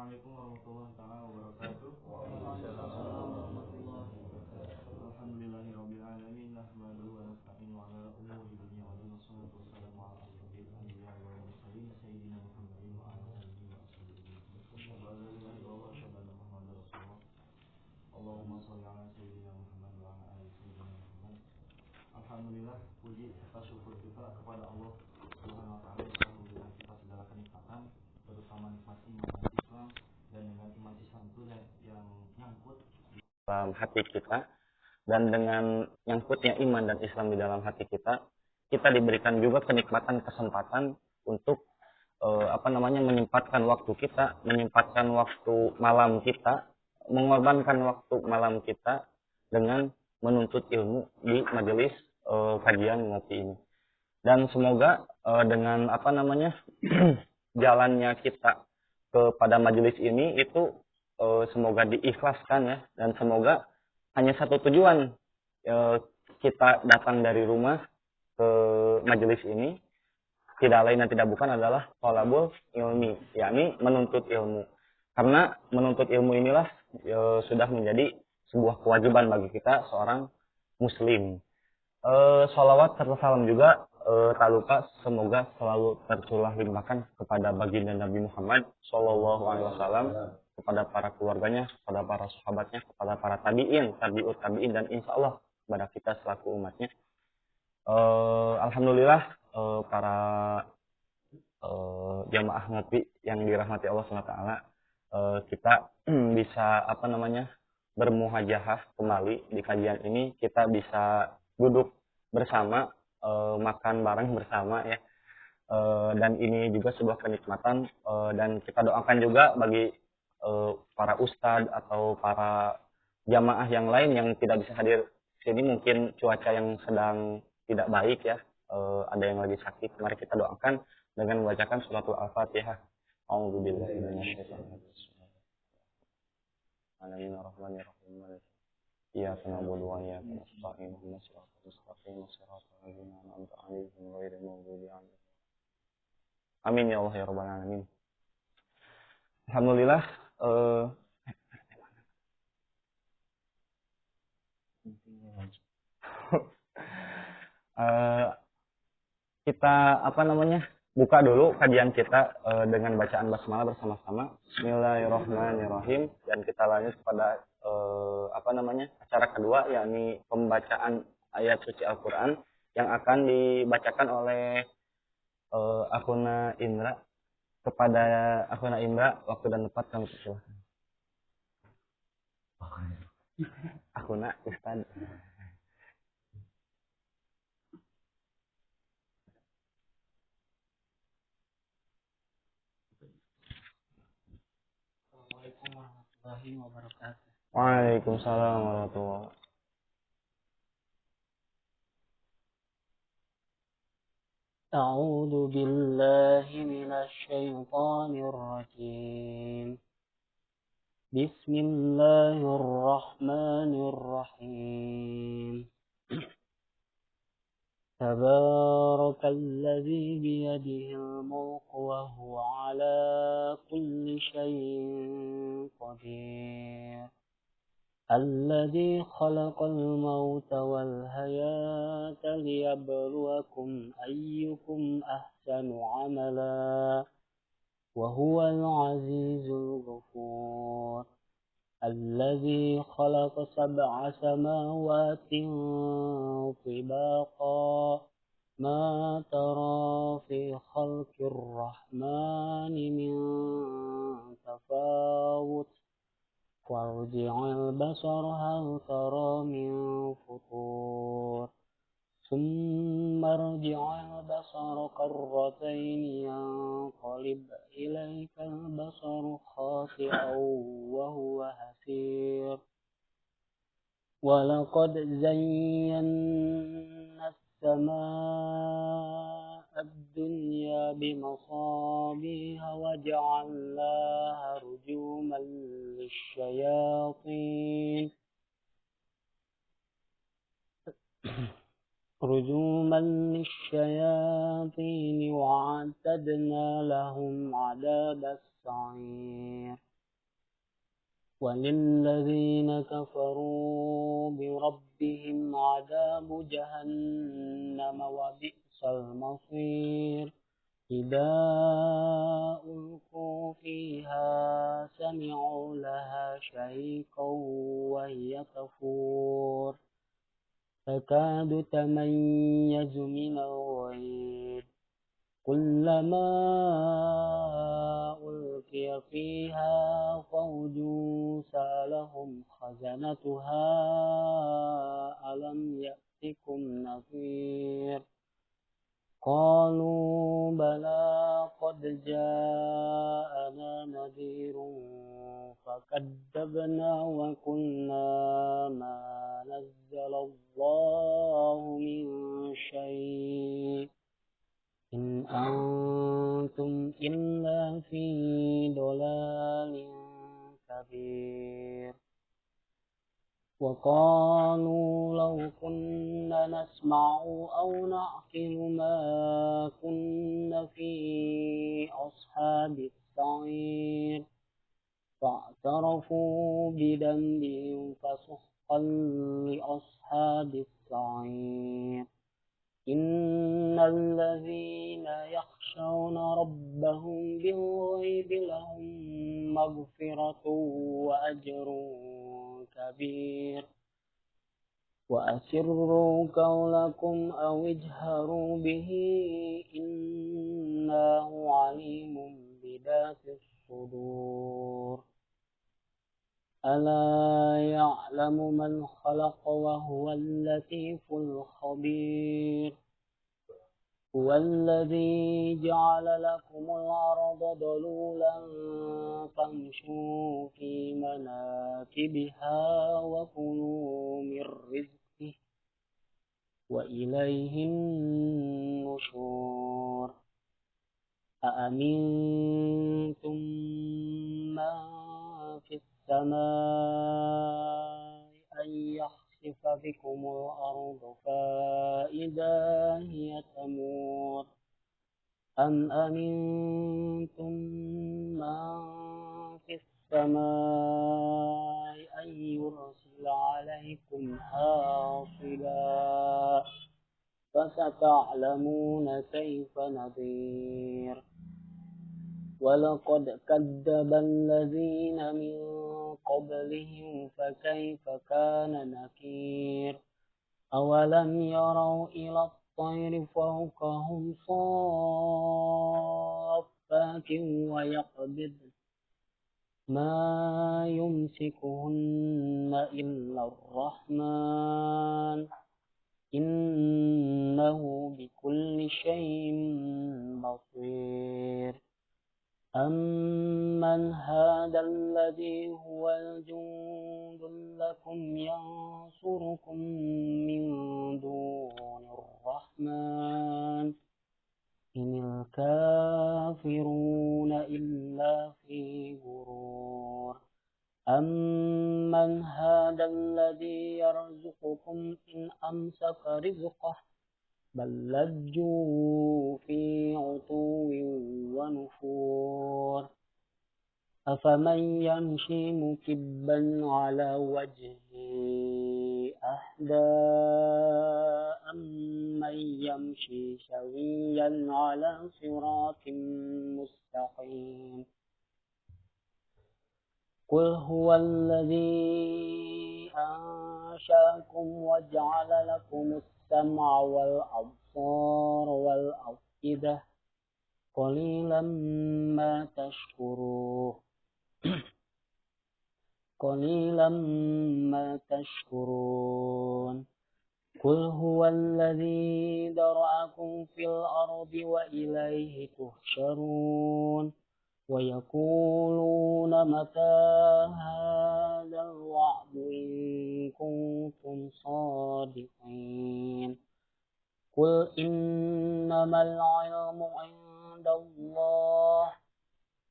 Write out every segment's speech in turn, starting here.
Assalamualaikum warahmatullahi wabarakatuh. Waalaikumsalam warahmatullahi wabarakatuh. Alhamdulillahirabbil alamin nahmaduhu wa nasta'inuhu ala umuri dunya wa din wassalatu wassalamu ala asyrofil anbiya wal mursalin sayyidina Muhammadin wa ala alihi wa sahbihi. Wa la ilaha illallah wa anna Muhammadar rasulullah. Allahumma shalli ala sayyidina Muhammad wa ala ali sayyidina Muhammad. Alhamdulillah, puji serta syukur kita kepada Allah Subhanahu wa taala yang telah memberikan kita segala kenikmatan, terutama nikmat iman dan Islam, dan dengan iman Islam itu yang nyangkut di dalam hati kita, dan dengan nyangkutnya iman dan Islam di dalam hati kita diberikan juga kenikmatan kesempatan untuk menyempatkan waktu kita, menyempatkan waktu malam kita, mengorbankan waktu malam kita dengan menuntut ilmu di majelis kajian ngopi ini. Dan semoga dengan jalannya kita kepada majelis ini itu semoga diikhlaskan ya, dan semoga hanya satu tujuan kita datang dari rumah ke majelis ini, tidak lain dan tidak bukan adalah thalabul ilmi, yakni menuntut ilmu. Karena menuntut ilmu inilah sudah menjadi sebuah kewajiban bagi kita seorang muslim. Sholawat serta salam juga tak lupa semoga selalu tercurah limpahkan kepada baginda Nabi Muhammad Shallallahu Alaihi Wasallam, kepada para keluarganya, kepada para sahabatnya, kepada para tabiin, tabiut tabiin, dan insya Allah kepada kita selaku umatnya. Alhamdulillah para jamaah ngopi yang dirahmati Allah SWT, kita bisa bermuhajahah kembali di kajian ini. Kita bisa duduk bersama, makan bareng bersama ya, dan ini juga sebuah kenikmatan, dan kita doakan juga bagi para ustadz atau para jamaah yang lain yang tidak bisa hadir sini, mungkin cuaca yang sedang tidak baik ya, ada yang lagi sakit. Mari kita doakan dengan membacakan suratul Al-Fatihah. A'udzubillahi minasyaitonir rajim. Bismillahirrahmanirrahim. Iyyaka na'budu wa iyyaka nasta'in. Ihdinas siratal mustaqim, siratal ladzina an'amta 'alaihim ghairil maghdubi 'alaihim. Amin ya Allah ya rabbal alamin. Alhamdulillah, kita buka dulu kajian kita dengan bacaan basmalah bersama-sama. Bismillahirrahmanirrahim. Dan kita lanjut pada acara kedua, yakni pembacaan ayat suci Al-Quran yang akan dibacakan oleh Akhuna Indra. Kepada Akhuna Indra, waktu dan tempat kami persilahkan. Akhuna Ustad. Assalamualaikum warahmatullahi wabarakatuh. Waalaikumsalam warahmatullahi wabarakatuh. أعوذ بالله من الشيطان الرجيم. بسم الله الرحمن الرحيم. تبارك الذي بيده الملك وهو على كل شيء قدير. الذي خلق الموت والحياة ليبلوكم أيكم أحسن عملا وهو العزيز الغفور. الذي خلق 7 سماوات طباقا ما ترى في خلق الرحمن من تفاوت وارجع البصر هل ترى من فطور ثم ارجع البصر كرتين ينقلب إليك البصر خاسئا وهو حسير. ولقد زينا السماء الدنيا بمصابيح وجعلناها رجوما للشياطين وأعتدنا لهم عذاب السعير. وللذين كفروا بربهم عذاب جهنم وبئس المصير إذا ألقوا فيها سمعوا لها شهيقا وهي تفور تكاد تميز من الغيظ كلما ألقي فيها فوج سألهم خزنتها ألم يأتكم نذير قالوا بلى قد جاءنا نذير فكذبنا وقلنا ما نزل الله من شيء إن أنتم إلا في ضلال كبير وقالوا لو كنا نسمع أو نعقل ما كنا في أصحاب السعير فاعترفوا بذنبهم فسحقا لأصحاب السعير إن الذين يخشون ربهم بالغيب لهم مغفرة وأجر كبير وأسروا قولكم أو اجهروا به إنه عليم بذات الصدور ألا يعلم من خلق وهو اللطيف الخبير هو الذي جعل لكم الأرض ذلولا فامشوا في مناكبها وكلوا من رزقه وإليه النشور أأمنتم من في السماء أن يخسف بكم الأرض فإذا هي تمور أم أمنتم من في السماء أن يرسل عليكم حاصبا فستعلمون كيف نذير ولقد كذب الذين من قبلهم فكيف كان نكير أولم يروا إلى الطير فوقهم صافات ويقبض ما يمسكهن إلا الرحمن إنه بكل شيء بصير أمن هذا الذي هو الجند لكم ينصركم من دون الرحمن إن الكافرون إلا في غرور أمن هذا الذي يرزقكم إن أمسك رزقه بل لجوا في عتو ونفور أفمن يمشي مكبا على وجهه أهدى أمن يمشي سويا على صراط مستقيم قل هو الذي أنشأكم وجعل لكم السمع والأبصار والأفئدة قليلا ما تشكرون قليلا ما تشكرون قل هو الذي ذرأكم في الأرض وإليه تحشرون ويقولون متى هذا الوعد إن كنتم صادقين قل إنما العلم عند الله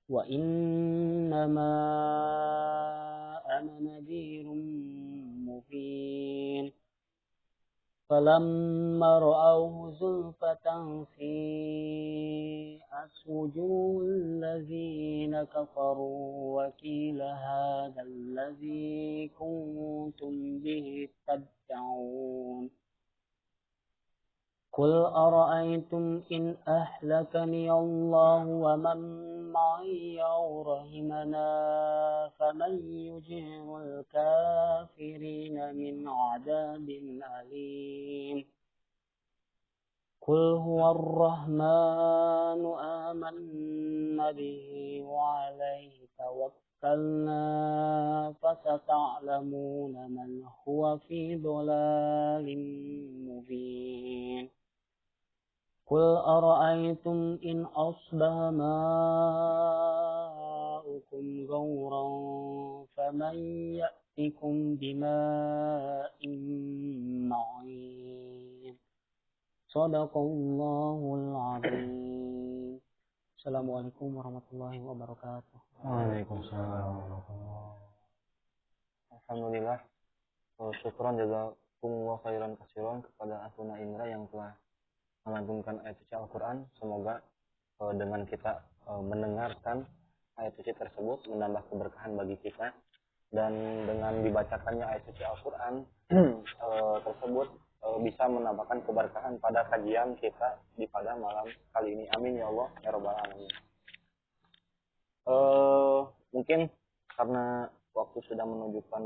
وإنما أنا نذير مبين فلما رأوه زلفة سيئت وجوه الذين كفروا وقيل هذا الذي كنتم به تدعون قل أرأيتم إن أهلكني الله ومن معي أو رحمنا فمن يجير الكافرين من عذاب أليم قل هو الرحمن آمنا به وعليه توكلنا فستعلمون من هو في ضلال مبين قل أرأيتم إن أصبح ماؤكم غورا فمن يأتكم بماء معين صدق الله العظيم. Assalamualaikum warahmatullahi wabarakatuh. Waalaikumsalam. Alhamdulillah. Syukran jazakumullah khairan katsiran kepada Akhuna Indra yang telah melantunkan ayat suci Al-Quran. Semoga dengan kita mendengarkan ayat suci tersebut menambah keberkahan bagi kita, dan dengan dibacakannya ayat suci Al-Quran tersebut bisa menambahkan keberkahan pada kajian kita di pada malam kali ini. Amin ya Allah ya Rabbal Alamin. Mungkin karena waktu sudah menunjukkan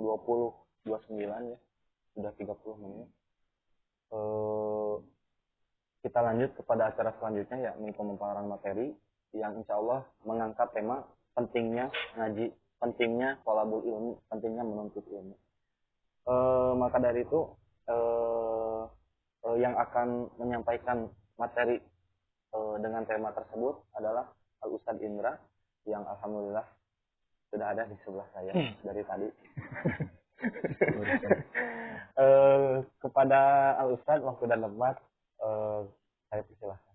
20:29 ya, sudah 30 menit. Kita lanjut kepada acara selanjutnya, yakni pemaparan materi yang insya Allah mengangkat tema pentingnya ngaji, pentingnya thalabul ilmi, pentingnya menuntut ilmu. Maka dari itu yang akan menyampaikan materi dengan tema tersebut adalah Al-Ustadz Indra yang alhamdulillah sudah ada di sebelah saya dari tadi. Kepada Al-Ustadz waktu dan tempat saya persilahkan.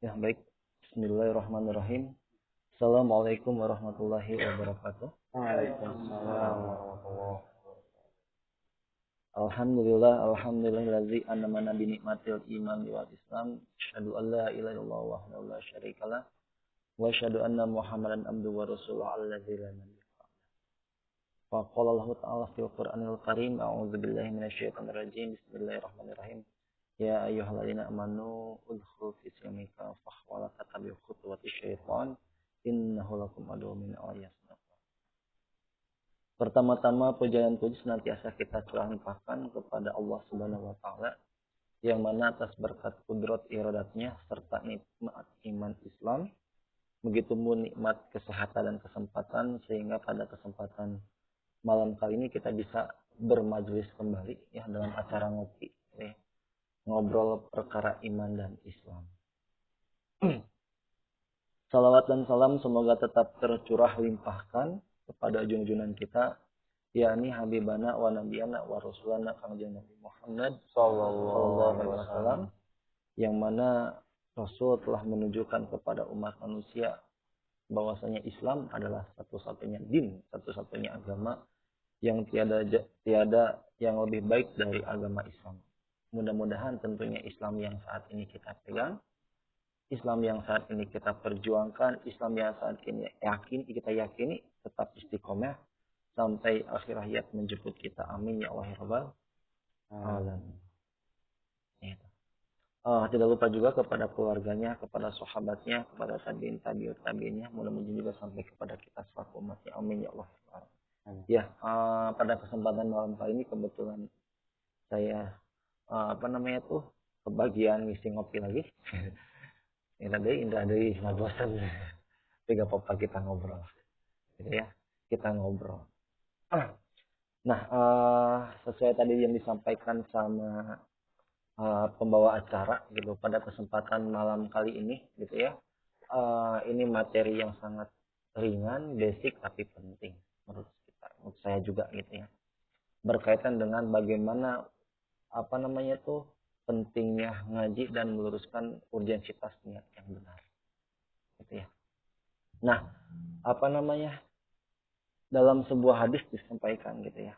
Ya baik, Bismillahirrahmanirrahim. Assalamualaikum warahmatullahi wabarakatuh. Waalaikumsalam warahmatullahi wabarakatuh. Alhamdulillahillazi an'ama bi nikmatil iman wal islam. Asyhadu an la ilaha illallah wahdahu la syarikalah wa asyhadu anna Muhammadan abduhu wa rasuluhu allazi la nabiyya ba'dahu. Wa qala Allah ta'ala fil Qur'anil Karim, a'udzu billahi minasyaitonir rajim. Bismillahirrahmanirrahim. Ya ayyuhalladzina amanu udkhulu fi silmi kafah wa la tattabi'u khutuwati syaitan innahu lakum aduwwun min awliya. Pertama-tama puja dan puji senantiasa kita curahkan kepada Allah Subhanahu wa taala yang mana atas berkat kudrat iradatnya serta nikmat iman Islam, begitu pun nikmat kesehatan dan kesempatan, sehingga pada kesempatan malam kali ini kita bisa bermajelis kembali ya dalam acara ngopi ya, ngobrol perkara iman dan Islam. Salawat dan salam semoga tetap tercurah limpahkan kepada junjungan kita, yakni Habibana wa Nabiyana wa Rasulana Kangjeng Nabi Muhammad sallallahu alaihi wasallam, yang mana Rasul telah menunjukkan kepada umat manusia bahwasanya Islam adalah satu-satunya din, satu-satunya agama yang tiada yang lebih baik dari agama Islam. Mudah-mudahan tentunya Islam yang saat ini kita pegang, Islam yang saat ini kita perjuangkan, Islam yang saat ini kita yakini tetap istiqomah sampai akhir hayat menjemput kita. Amin ya Allah ya Rabbal Alamin. Tidak lupa juga kepada keluarganya, kepada sahabatnya, kepada tabi'in-tabi'innya, mudah-mudahan juga sampai kepada kita selaku umatnya. Amin ya Allah. Ya, pada kesempatan malam kali ini kebetulan saya kebagian ngisi ngopi lagi. Indah dari nggak bosan. Tapi gak apa-apa kita ngobrol. Gitu ya, kita ngobrol. Nah, sesuai tadi yang disampaikan sama pembawa acara gitu pada kesempatan malam kali ini gitu ya. Ini materi yang sangat ringan, basic tapi penting menurut kita, menurut saya juga gitu ya. Berkaitan dengan bagaimana pentingnya ngaji dan meluruskan urgensitas niat yang benar. Gitu ya. Nah, dalam sebuah hadis disampaikan gitu ya.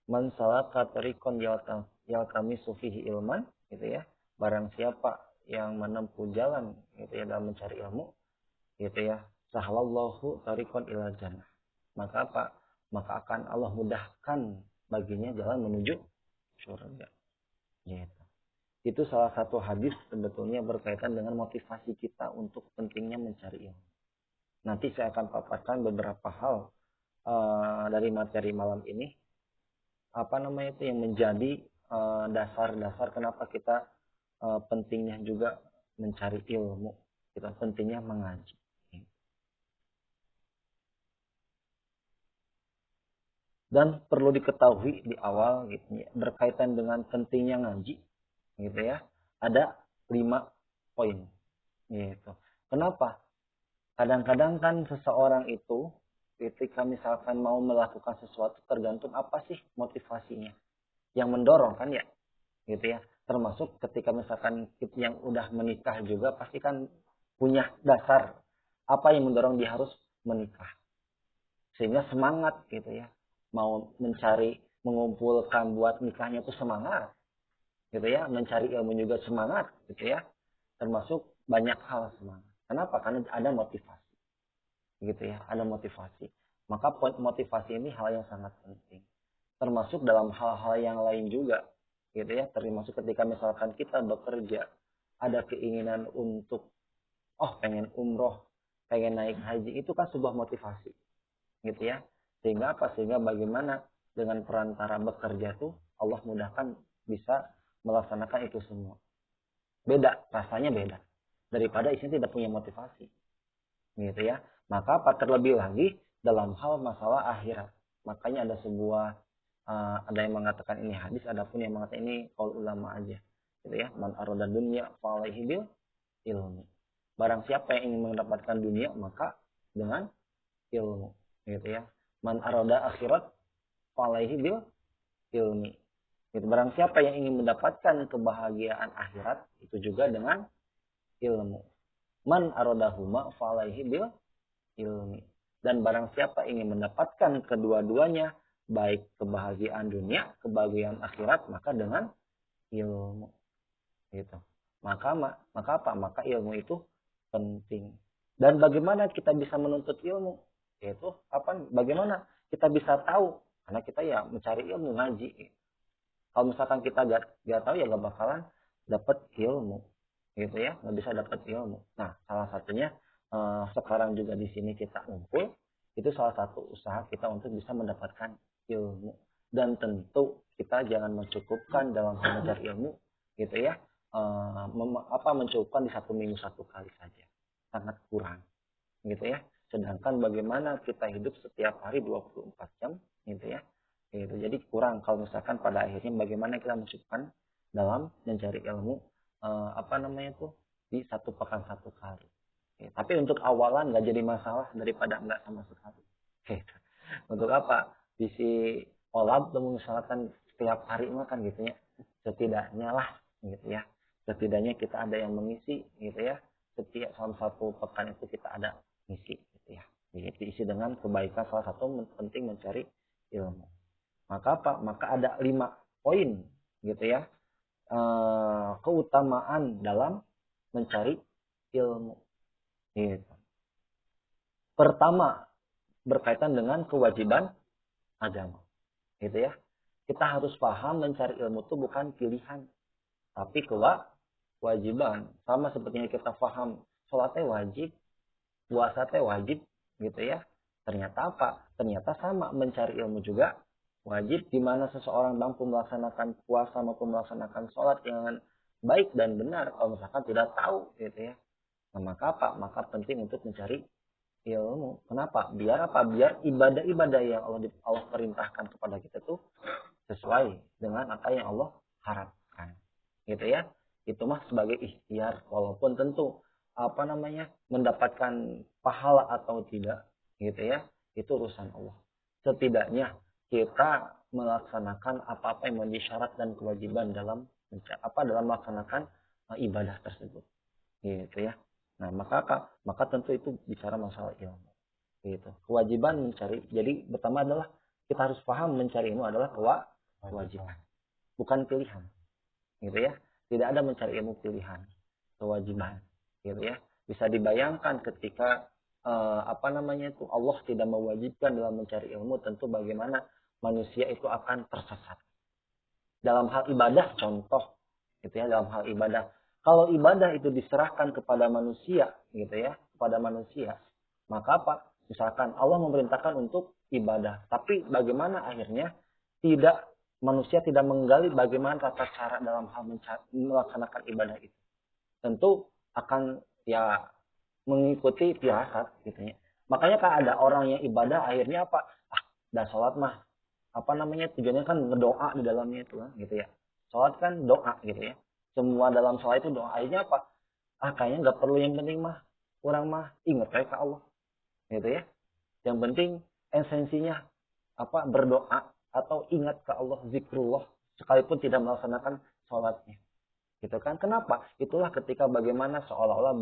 Man salaka tariqan yaltamisu fihi ilman, gitu ya. Barang siapa yang menempuh jalan gitu ya dalam mencari ilmu, gitu ya, sahalallahu tariqan ilal jannah. Maka apa? Maka akan Allah mudahkan baginya jalan menuju surga. Gitu. Itu salah satu hadis sebetulnya berkaitan dengan motivasi kita untuk pentingnya mencari ilmu. Nanti saya akan paparkan beberapa hal dari materi malam ini. Apa namanya itu yang menjadi dasar-dasar kenapa kita pentingnya juga mencari ilmu. Kita pentingnya mengaji. Dan perlu diketahui di awal gitu ya, berkaitan dengan pentingnya ngaji gitu ya, ada 5 poin gitu. Kenapa? Kadang-kadang kan seseorang itu ketika misalkan mau melakukan sesuatu tergantung apa sih motivasinya yang mendorong kan ya gitu ya. Termasuk ketika misalkan yang udah menikah juga pasti kan punya dasar apa yang mendorong dia harus menikah, sehingga semangat gitu ya, mau mencari mengumpulkan buat nikahnya itu semangat gitu ya, mencari ilmu juga semangat gitu ya, termasuk banyak hal semangat. Kenapa? Karena ada motivasi gitu ya, ada motivasi. Maka motivasi ini hal yang sangat penting, termasuk dalam hal-hal yang lain juga gitu ya, termasuk ketika misalkan kita bekerja ada keinginan untuk pengen umroh, pengen naik haji, itu kan sebuah motivasi gitu ya. Sehingga apa? Sehingga bagaimana dengan perantara bekerja tuh Allah mudahkan bisa melaksanakan itu semua. Beda, rasanya beda daripada isinya tidak punya motivasi gitu ya. Maka apa, terlebih lagi dalam hal masalah akhirat. Makanya ada sebuah ada yang mengatakan ini hadis, ada pun yang mengatakan ini qaul ulama aja gitu ya. Man arada dunya fa alaihi bil ilmi. Barang siapa yang ingin mendapatkan dunia maka dengan ilmu gitu ya. Man arada akhirat fa alaihi bil ilmi. Gitu. Barang siapa yang ingin mendapatkan kebahagiaan akhirat itu juga dengan ilmu. Man aradahuma fa alaihi bil ilmi. Dan barang siapa ingin mendapatkan kedua-duanya, baik kebahagiaan dunia, kebahagiaan akhirat, maka dengan ilmu. Gitu. Maka apa? Maka ilmu itu penting. Dan bagaimana kita bisa menuntut ilmu? Yaitu apa? Bagaimana kita bisa tahu? Karena kita ya mencari ilmu, ngaji. Kalau misalkan kita gak tahu ya gak bakalan dapat ilmu, gitu ya, nggak bisa dapat ilmu. Nah, salah satunya sekarang juga di sini kita ngumpul, itu salah satu usaha kita untuk bisa mendapatkan ilmu. Dan tentu kita jangan mencukupkan dalam hal mencari ilmu, gitu ya, mencukupkan di 1 minggu 1 kali saja, sangat kurang, gitu ya. Sedangkan bagaimana kita hidup setiap hari 24 jam, gitu ya. Gitu. Jadi kurang kalau misalkan pada akhirnya bagaimana kita mencukupkan dalam mencari ilmu di 1 pekan 1 kali. Oke. Tapi untuk awalan nggak jadi masalah daripada nggak sama sekali. Oke. Untuk apa? Bisi olab misalkan setiap hari makan gitu ya. Setidaknya lah gitu ya. Setidaknya kita ada yang mengisi gitu ya. Setiap dalam 1 pekan itu kita ada misi gitu ya. Jadi diisi dengan kebaikan, salah satu penting mencari ilmu. Maka apa? Maka ada 5 poin gitu ya. Keutamaan dalam mencari ilmu. Gitu. Pertama, berkaitan dengan kewajiban agama. Gitu ya. Kita harus paham mencari ilmu itu bukan pilihan, tapi kewajiban. Sama seperti yang kita paham, sholatnya wajib, puasanya wajib, gitu ya. Ternyata apa? Ternyata sama, mencari ilmu juga wajib, di mana seseorang mampu melaksanakan puasa maupun melaksanakan sholat yang baik dan benar kalau misalkan tidak tahu gitu ya. Nah, maka apa? Maka penting untuk mencari ilmu. Kenapa? Biar apa? Biar ibadah-ibadah yang Allah perintahkan kepada kita tuh sesuai dengan apa yang Allah harapkan. Gitu ya. Itu mah sebagai ikhtiar, walaupun tentu mendapatkan pahala atau tidak gitu ya, itu urusan Allah. Setidaknya kita melaksanakan apa-apa yang menjadi syarat dan kewajiban dalam melaksanakan ibadah tersebut, gitu ya. Nah, maka apa? Maka tentu itu bicara masalah ilmu, gitu. Kewajiban mencari. Jadi pertama adalah kita harus paham mencari ilmu adalah kewajiban. bukan pilihan. Gitu ya. Tidak ada mencari ilmu pilihan, kewajiban. Gitu ya. Bisa dibayangkan ketika Allah tidak mewajibkan dalam mencari ilmu, tentu bagaimana manusia itu akan tersesat. Dalam hal ibadah contoh, gitu ya, dalam hal ibadah. Kalau ibadah itu diserahkan kepada manusia, gitu ya, kepada manusia, maka apa? Misalkan Allah memerintahkan untuk ibadah, tapi bagaimana akhirnya manusia tidak menggali bagaimana tata cara dalam hal melaksanakan ibadah itu. Tentu akan ya mengikuti firasat gitu ya. Makanya kan ada orang yang ibadah akhirnya apa? Dah sholat mah tujuannya kan ngedoa di dalamnya itu kan gitu ya. Sholat kan doa gitu ya. Semua dalam sholat itu doa. Akhirnya apa? Kayaknya nggak perlu, yang penting mah kurang mah ingat kayak ke Allah gitu ya. Yang penting esensinya berdoa atau ingat ke Allah, zikrullah, sekalipun tidak melaksanakan sholatnya. Gitu kan? Kenapa? Itulah ketika bagaimana seolah-olah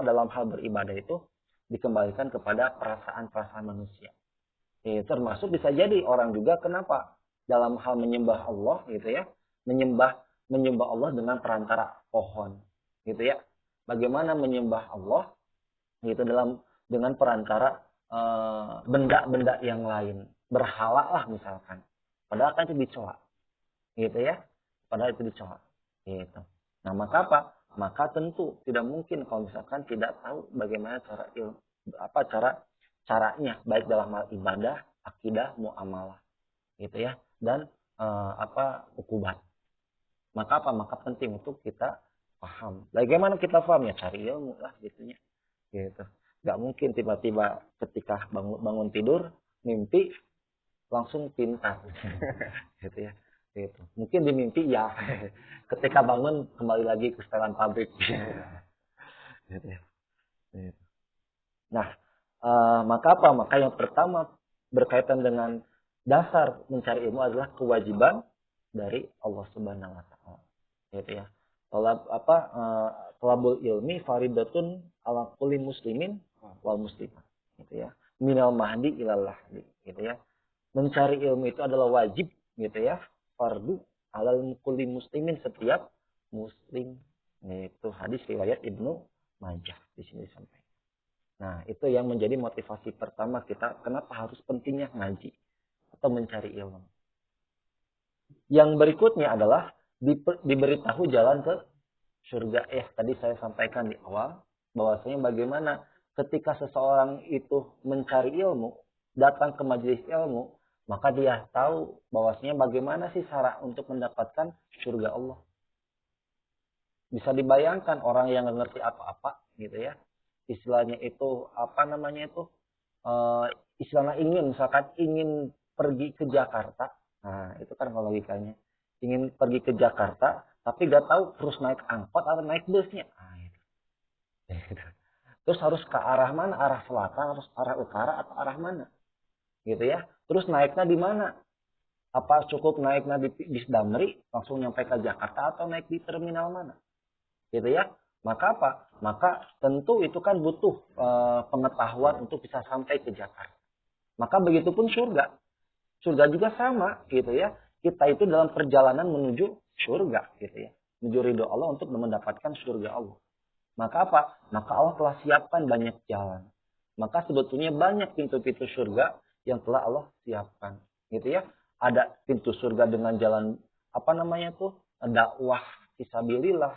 dalam hal beribadah itu dikembalikan kepada perasaan-perasaan manusia. Termasuk bisa jadi orang juga kenapa dalam hal menyembah Allah gitu ya, menyembah Allah dengan perantara pohon gitu ya. Bagaimana menyembah Allah gitu dengan perantara benda-benda yang lain, berhala lah misalkan. Padahal kan itu dicela. Gitu ya. Padahal itu dicela. Gitu. Nah, maka apa? Maka tentu tidak mungkin kalau misalkan tidak tahu bagaimana caranya baik dalam hal ibadah, akidah, muamalah gitu ya, dan ukubat. Maka apa? Maka penting untuk kita paham. Bagaimana kita paham ya? Cari ilmu lah gitunya. Gitu. Gak mungkin tiba-tiba ketika bangun tidur mimpi langsung pintar. Gitu ya. Gitu. Mungkin di mimpi ya. Ketika bangun kembali lagi ke setelan pabrik. Gitu ya. Gitu. Nah, maka apa? Maka yang pertama berkaitan dengan dasar mencari ilmu adalah kewajiban dari Allah Subhanahu wa taala. Gitu ya. Talabul ilmi faridatun ala kulli muslimin wal muslimah. Gitu ya. Minal mahdi ilal lahdi, gitu ya. Mencari ilmu itu adalah wajib, gitu ya. Fardu alal kulli muslimin, setiap muslim. Itu hadis riwayat Ibnu Majah di sini disampaikan. Nah, itu yang menjadi motivasi pertama kita kenapa harus pentingnya ngaji atau mencari ilmu. Yang berikutnya adalah diberitahu jalan ke surga. Tadi saya sampaikan di awal bahwasanya bagaimana ketika seseorang itu mencari ilmu, datang ke majelis ilmu, maka dia tahu bahwasanya bagaimana sih cara untuk mendapatkan surga Allah. Bisa dibayangkan orang yang nggak ngerti apa-apa gitu ya. Istilahnya itu istilahnya ingin pergi ke Jakarta. Nah, itu kan kalau logikanya. Ingin pergi ke Jakarta, tapi gak tahu terus naik angkot atau naik busnya. Nah, itu. Terus harus ke arah mana? Arah selatan, harus arah utara atau arah mana? Gitu ya. Terus naiknya di mana? Apa cukup naiknya di bis Damri langsung nyampe ke Jakarta atau naik di terminal mana? Gitu ya. Maka apa? Maka tentu itu kan butuh pengetahuan untuk bisa sampai ke Jakarta. Maka begitupun surga. Surga juga sama gitu ya. Kita itu dalam perjalanan menuju surga gitu ya. Menuju ridho Allah untuk mendapatkan surga Allah. Maka apa? Maka Allah telah siapkan banyak jalan. Maka sebetulnya banyak pintu-pintu surga yang telah Allah siapkan. Gitu ya. Ada pintu surga dengan jalan dakwah fisabilillah,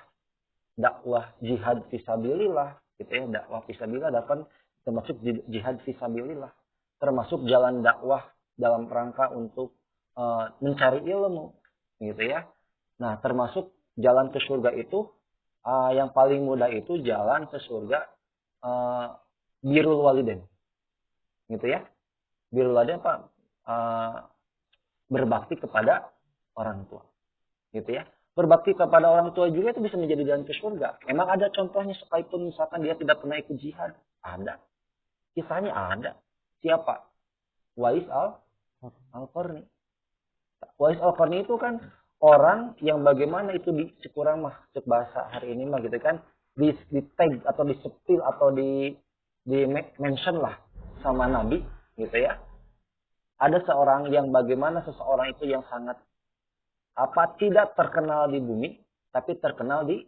dakwah jihad fisabilillah, gitu ya. Dakwah fisabilillah dapat termasuk jihad fisabilillah, termasuk jalan dakwah dalam rangka untuk mencari ilmu, gitu ya. Nah, termasuk jalan ke surga itu yang paling mudah itu jalan ke surga birrul walidain, gitu ya. Birrul walidain apa? Berbakti kepada orang tua, gitu ya. Berbakti kepada orang tua juga itu bisa menjadi jalan ke surga. Emang ada contohnya sekalipun misalkan dia tidak pernah ikut jihad? Ada. Kisahnya ada. Siapa? Wais al-Qarni. Wais al-Qarni itu kan orang yang bagaimana itu kurang mah bahasa hari ini mah gitu kan di tag atau di sepil atau di mention lah sama Nabi gitu ya. Ada seorang yang bagaimana seseorang itu yang sangat tidak terkenal di bumi, tapi terkenal di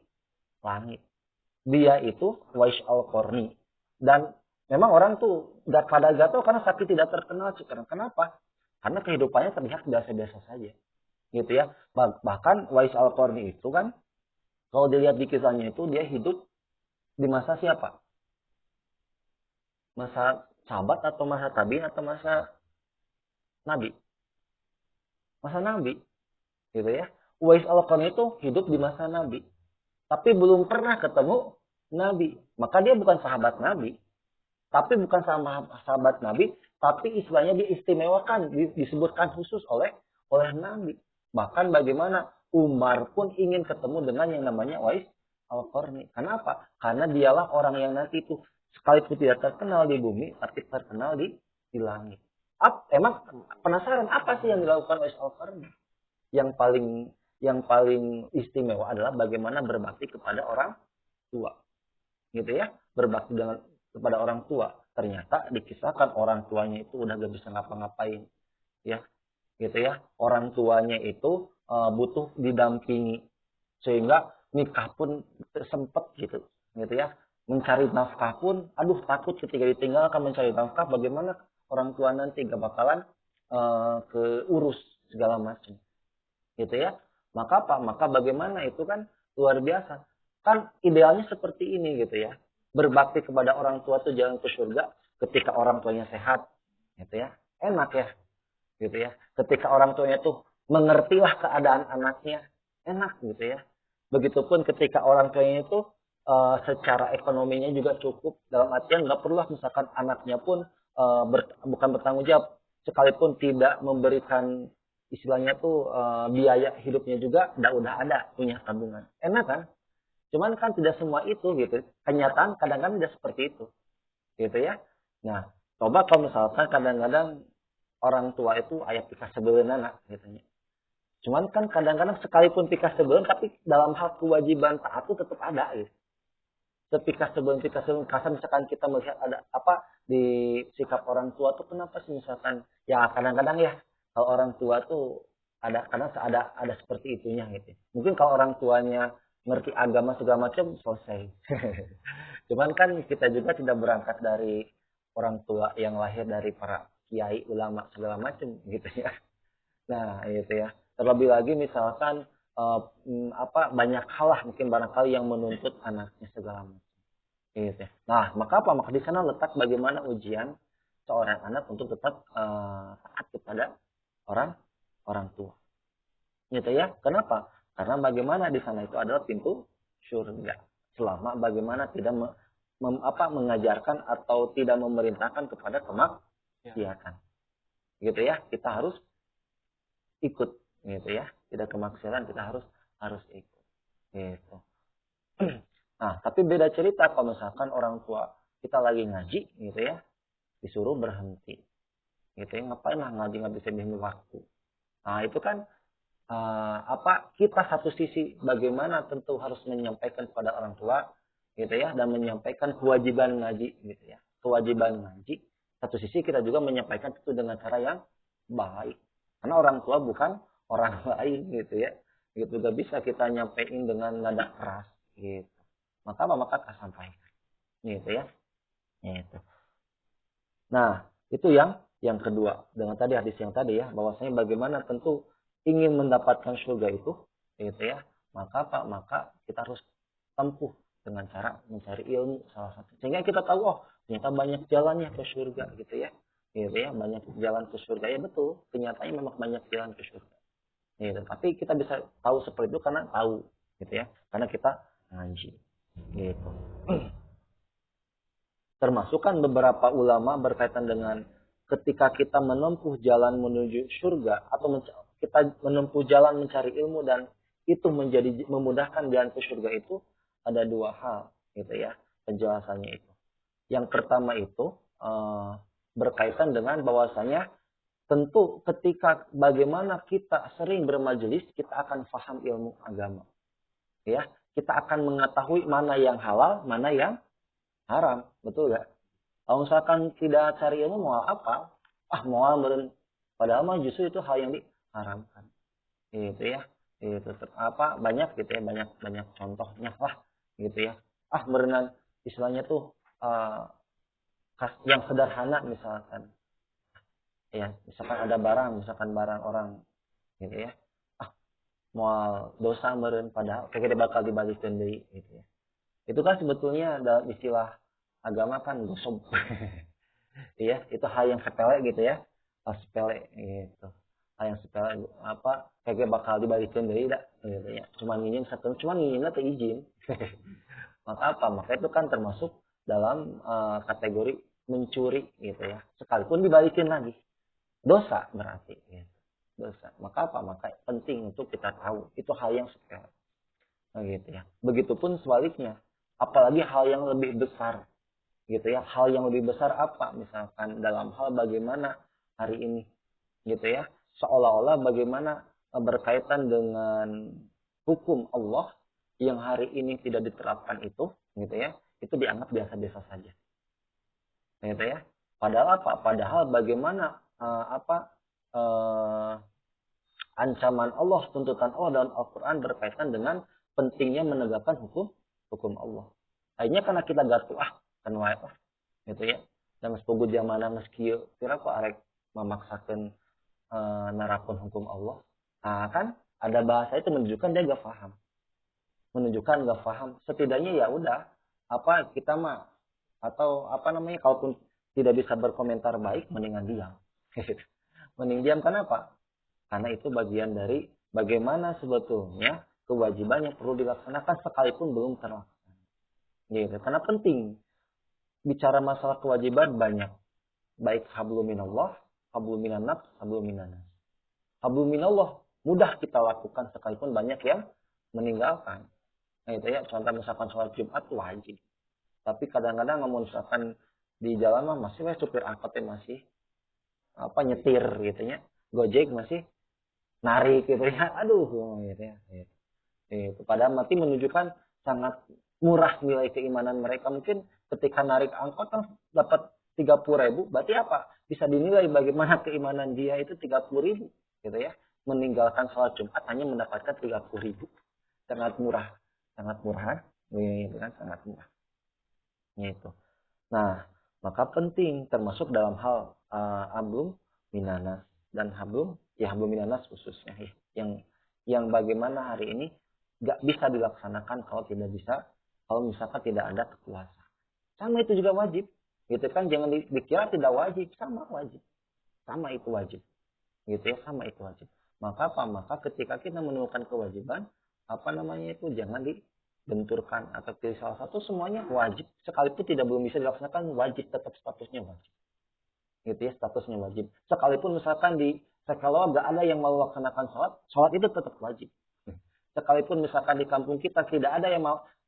langit. Dia itu Wais Al-Qarni. Dan memang orang tuh pada gatal karena sakit tidak terkenal sekarang. Kenapa? Karena kehidupannya terlihat biasa-biasa saja. Gitu ya. Bahkan Wais Al-Qarni itu kan, kalau dilihat di kisahnya itu, dia hidup di masa siapa? Masa sahabat atau masa tabi'in atau masa nabi? Masa nabi. Gitu ya. Wais Al-Qarni itu hidup di masa nabi. Tapi belum pernah ketemu nabi. Maka dia bukan sahabat nabi. Tapi bukan sahabat nabi. Tapi istilahnya diistimewakan. Disebutkan khusus oleh nabi. Bahkan bagaimana Umar pun ingin ketemu dengan yang namanya Wais Al-Qarni. Kenapa? Karena dialah orang yang nanti itu sekalipun tidak terkenal di bumi. Tapi terkenal di langit. Emang penasaran apa sih yang dilakukan Wais Al-Qarni? Yang paling istimewa adalah bagaimana berbakti kepada orang tua. Gitu ya. Berbakti kepada orang tua. Ternyata dikisahkan orang tuanya itu udah gak bisa ngapa-ngapain. Ya. Gitu ya. Orang tuanya itu butuh didampingi. Sehingga nikah pun sempet gitu. Gitu ya. Mencari nafkah pun, aduh takut ketika ditinggalkan mencari nafkah. Bagaimana orang tua nanti gak bakalan keurus segala macam. Gitu ya. Maka apa? Maka bagaimana itu kan luar biasa. Kan idealnya seperti ini gitu ya. Berbakti kepada orang tua itu jalan ke surga ketika orang tuanya sehat. Gitu ya. Enak ya. Gitu ya. Ketika orang tuanya tuh mengertilah keadaan anaknya. Enak gitu ya. Begitupun ketika orang tuanya itu secara ekonominya juga cukup. Dalam artian nggak perlu misalkan anaknya pun bukan bertanggung jawab. Sekalipun tidak memberikan istilahnya tuh biaya hidupnya juga udah ada, punya tabungan. Enak kan? Cuman kan tidak semua itu gitu. Kenyataan kadang-kadang tidak seperti itu. Gitu ya. Nah, coba kalau misalkan kadang-kadang orang tua itu ayah pikah sebelum anak gitu. Cuman kan kadang-kadang sekalipun pikah sebelum tapi dalam hal kewajiban taat itu tetap ada gitu. Sepikah sebelum kasar misalkan kita melihat ada apa di sikap orang tua tuh kenapa sih misalkan ya kadang-kadang ya kalau orang tua tuh kadang ada seperti itunya gitu. Mungkin kalau orang tuanya ngerti agama segala macam selesai. Cuman kan kita juga tidak berangkat dari orang tua yang lahir dari para kiai, ulama segala macam gitu ya. Nah, itu ya. Terlebih lagi misalkan banyak hal lah mungkin barangkali yang menuntut anaknya segala macam. Gitu ya. Nah, maka apa? Maka di sana letak bagaimana ujian seorang anak untuk tetap taat kepada orang tua. Gitu ya. Kenapa? Karena bagaimana di sana itu adalah pintu surga. Selama bagaimana tidak mengajarkan atau tidak memerintahkan kepada kemaksiatan. Gitu ya. Kita harus ikut gitu ya. Tidak kemaksiatan kita harus ikut. Gitu. Nah, tapi beda cerita kalau misalkan orang tua kita lagi ngaji gitu ya. Disuruh berhenti. Gitu ya. Ngapain lah ngaji nggak bisa demi waktu. Nah, itu kan kita satu sisi bagaimana tentu harus menyampaikan kepada orang tua gitu ya dan menyampaikan kewajiban ngaji gitu ya. Kewajiban ngaji. Satu sisi kita juga menyampaikan itu dengan cara yang baik. Karena orang tua bukan orang lain gitu ya. Gitu gak bisa kita nyampein dengan nada keras gitu. Maka kita sampaikan. Gitu ya. Gitu. Nah, itu yang kedua. Dengan tadi hadis yang tadi ya, bahwasanya bagaimana tentu ingin mendapatkan surga itu, gitu ya. Maka kita harus tempuh dengan cara mencari ilmu salah satu. Sehingga kita tahu ternyata banyak jalannya ke surga gitu ya. Gitu ya, banyak jalan ke surga ya betul. Kenyataannya memang banyak jalan ke surga. Gitu. Tapi kita bisa tahu seperti itu karena tahu gitu ya. Karena kita ngaji. Gitu. Termasuk kan beberapa ulama berkaitan dengan ketika kita menempuh jalan menuju surga atau kita menempuh jalan mencari ilmu dan itu memudahkan jalan ke surga itu ada dua hal gitu ya penjelasannya itu. Yang pertama itu berkaitan dengan bahwasanya tentu ketika bagaimana kita sering bermajelis kita akan paham ilmu agama. Ya, kita akan mengetahui mana yang halal, mana yang haram, betul gak? Kalau misalkan tidak cari ilmu mau apa? Mau padahal mah justru itu hal yang diharamkan. Gitu ya. itu apa banyak gitu ya, banyak contohnya lah gitu ya. Berenang istilahnya tuh yang sederhana misalkan ya, misalkan ada misalkan barang orang gitu ya, mual dosa meureun padahal kayak bakal dibalikeun deui gitu ya. Itu kan sebetulnya dalam istilah agama kan gosok. Iya, itu hal yang sepele gitu ya. Hal sepele gitu. Hal yang sepele kayak bakal dibalikeun deui da gitu ya. Cuman nginjin teh izin. Maka itu kan termasuk dalam kategori mencuri gitu ya. Sekalipun dibalikin lagi. Dosa berarti gitu. Dosa. Maka penting untuk kita tahu itu hal yang sepele. Gitu ya. Begitupun sebaliknya, apalagi hal yang lebih besar gitu ya. Hal yang lebih besar apa? Misalkan dalam hal bagaimana hari ini gitu ya. Seolah-olah bagaimana berkaitan dengan hukum Allah yang hari ini tidak diterapkan itu gitu ya. Itu dianggap biasa-biasa saja. Gitu ya. Padahal apa? Padahal bagaimana ancaman Allah, tuntutan Allah dalam Al-Quran berkaitan dengan pentingnya menegakkan hukum Allah. Akhirnya karena kita gatu kan wae gitu ya. Dan sepugu zamana geus kieu, kira kok arek memaksakeun nerapkeun hukum Allah. Nah, kan ada bahasa itu menunjukkan dia gak paham. Menunjukkan gak paham. Setidaknya ya udah kita mah atau kalaupun tidak bisa berkomentar baik mendingan diam. Mending diam kenapa? Karena itu bagian dari bagaimana sebetulnya kewajiban yang perlu dilaksanakan sekalipun belum terlaksana. Gitu. Karena penting. Bicara masalah kewajiban banyak. Baik hablum minallah, hablum minan nafs, hablum minan nas. Hablum minallah mudah kita lakukan sekalipun banyak yang meninggalkan. Nah itu ya, contoh misalkan sholat Jumat wajib. Tapi kadang-kadang misalkan di jalan mah masih supir angkotnya masih nyetir gitu ya. Gojek masih narik gitu ya. Aduh gitu ya. Itu padahal mati menunjukkan sangat murah nilai keimanan mereka. Mungkin ketika narik angkot kan dapat 30.000, berarti apa? Bisa dinilai bagaimana keimanan dia itu 30.000 gitu ya. Meninggalkan sholat Jumat hanya mendapatkan 30.000. Sangat murah. Sangat murah. Itu kan sangat murah. Gitu. Nah, maka penting termasuk dalam hal hablum minanas dan hablum minanas khususnya yang bagaimana hari ini gak bisa dilaksanakan kalau misalkan tidak ada kekuasaan. Sama itu juga wajib. Gitu kan, jangan dikira tidak wajib, sama wajib. Sama itu wajib. Gitu ya, sama itu wajib. Maka ketika kita menemukan kewajiban, jangan dibenturkan atau pilih salah satu, semuanya wajib. Sekalipun belum bisa dilaksanakan, wajib, tetap statusnya wajib. Gitu ya, statusnya wajib. Sekalipun misalkan kalau nggak ada yang mau melaksanakan sholat itu tetap wajib. Sekalipun misalkan di kampung kita tidak ada yang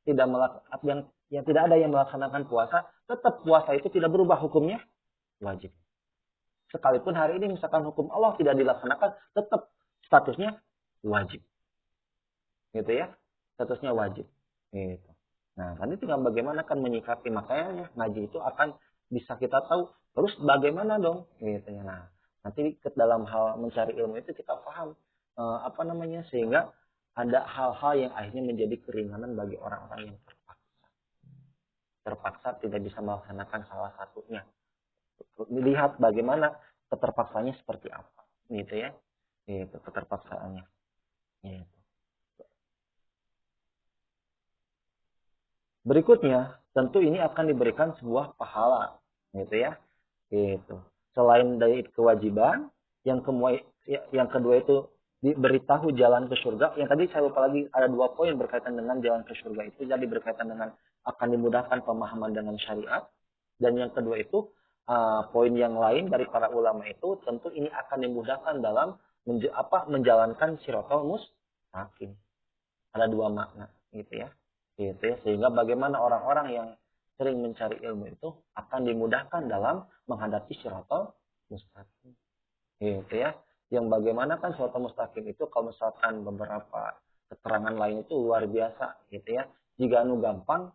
tidak ada yang melaksanakan puasa, tetap puasa itu tidak berubah hukumnya wajib. Sekalipun hari ini misalkan hukum Allah tidak dilaksanakan, tetap statusnya wajib. Gitu ya, statusnya wajib. Gitu. Nah, nanti tinggal bagaimana kan menyikapi, makanya ngaji itu akan bisa kita tahu terus bagaimana dong gitu ya. Nah, nanti dalam hal mencari ilmu itu kita paham sehingga ada hal-hal yang akhirnya menjadi keringanan bagi orang-orang yang terpaksa tidak bisa melaksanakan salah satunya. Lihat bagaimana keterpaksanya seperti apa gitu ya. Itu keterpaksaannya. Gitu. Berikutnya, tentu ini akan diberikan sebuah pahala, gitu ya. Gitu. Selain dari kewajiban, yang kedua itu diberitahu jalan ke surga. Yang tadi saya lupa lagi, ada 2 poin berkaitan dengan jalan ke surga itu. Jadi berkaitan dengan akan dimudahkan pemahaman dengan syariat. Dan yang kedua itu, poin yang lain dari para ulama itu, tentu ini akan dimudahkan dalam menjalankan siratal mustaqim. Ada 2 makna, gitu ya. Gitu ya. Sehingga bagaimana orang-orang yang sering mencari ilmu itu akan dimudahkan dalam menghadapi siratal mustaqim. Gitu ya. Yang bagaimana kan siratal mustaqim itu kalau misalkan beberapa keterangan lain itu luar biasa gitu ya. Jika gampang,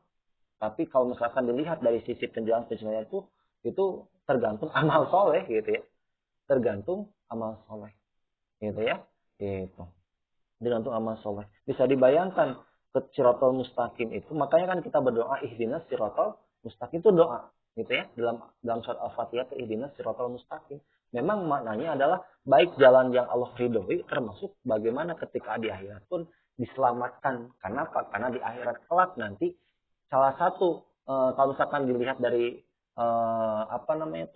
tapi kalau misalkan dilihat dari sisi penjelasan itu tergantung amal soleh gitu ya. Tergantung amal soleh. Gitu ya. Gitu. Dengan amal soleh. Bisa dibayangkan ke siratal mustaqim itu, makanya kan kita berdoa ihdinas siratal mustaqim itu doa, gitu ya. Dalam surat Al-Fatihah itu ihdinas siratal mustaqim. Memang maknanya adalah baik jalan yang Allah ridhoi, termasuk bagaimana ketika di akhirat pun diselamatkan. Kenapa? Karena di akhirat kelak nanti salah satu kalau misalkan dilihat dari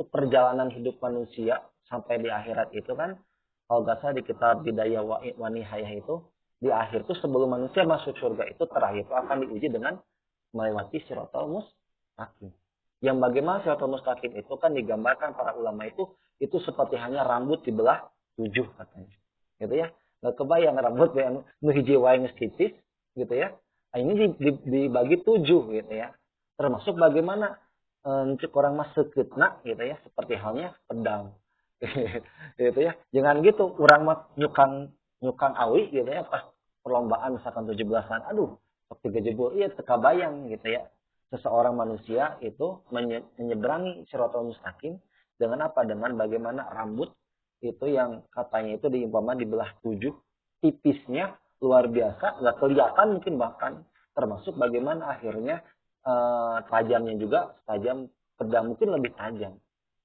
perjalanan hidup manusia sampai di akhirat itu kan, kalau nggak salah di kitab Bidayah wa Nihayah itu, di akhir itu sebelum manusia masuk surga itu terakhir itu akan diuji dengan melewati siratal mustaqim. Yang bagaimana siratal mustaqim itu kan digambarkan para ulama itu seperti hanya rambut dibelah 7 katanya. Gitu ya. Nggak kebayang rambut yang hiji wae geus tipis gitu ya. Ini dibagi 7 gitu ya. Termasuk bagaimana orang masuk fitnah gitu ya, seperti halnya pedang. Gitu ya. Jangan gitu, orang mah nyukang awi gitu ya pas perlombaan misalkan 17-an. Aduh, waktu gejebul iya teka bayang gitu ya. Seseorang manusia itu menyeberangi siratal mustaqim dengan apa? Dengan bagaimana rambut itu yang katanya itu diumpama dibelah 7, tipisnya luar biasa, nggak kelihatan mungkin bahkan, termasuk bagaimana akhirnya tajamnya juga tajam pedang, mungkin lebih tajam.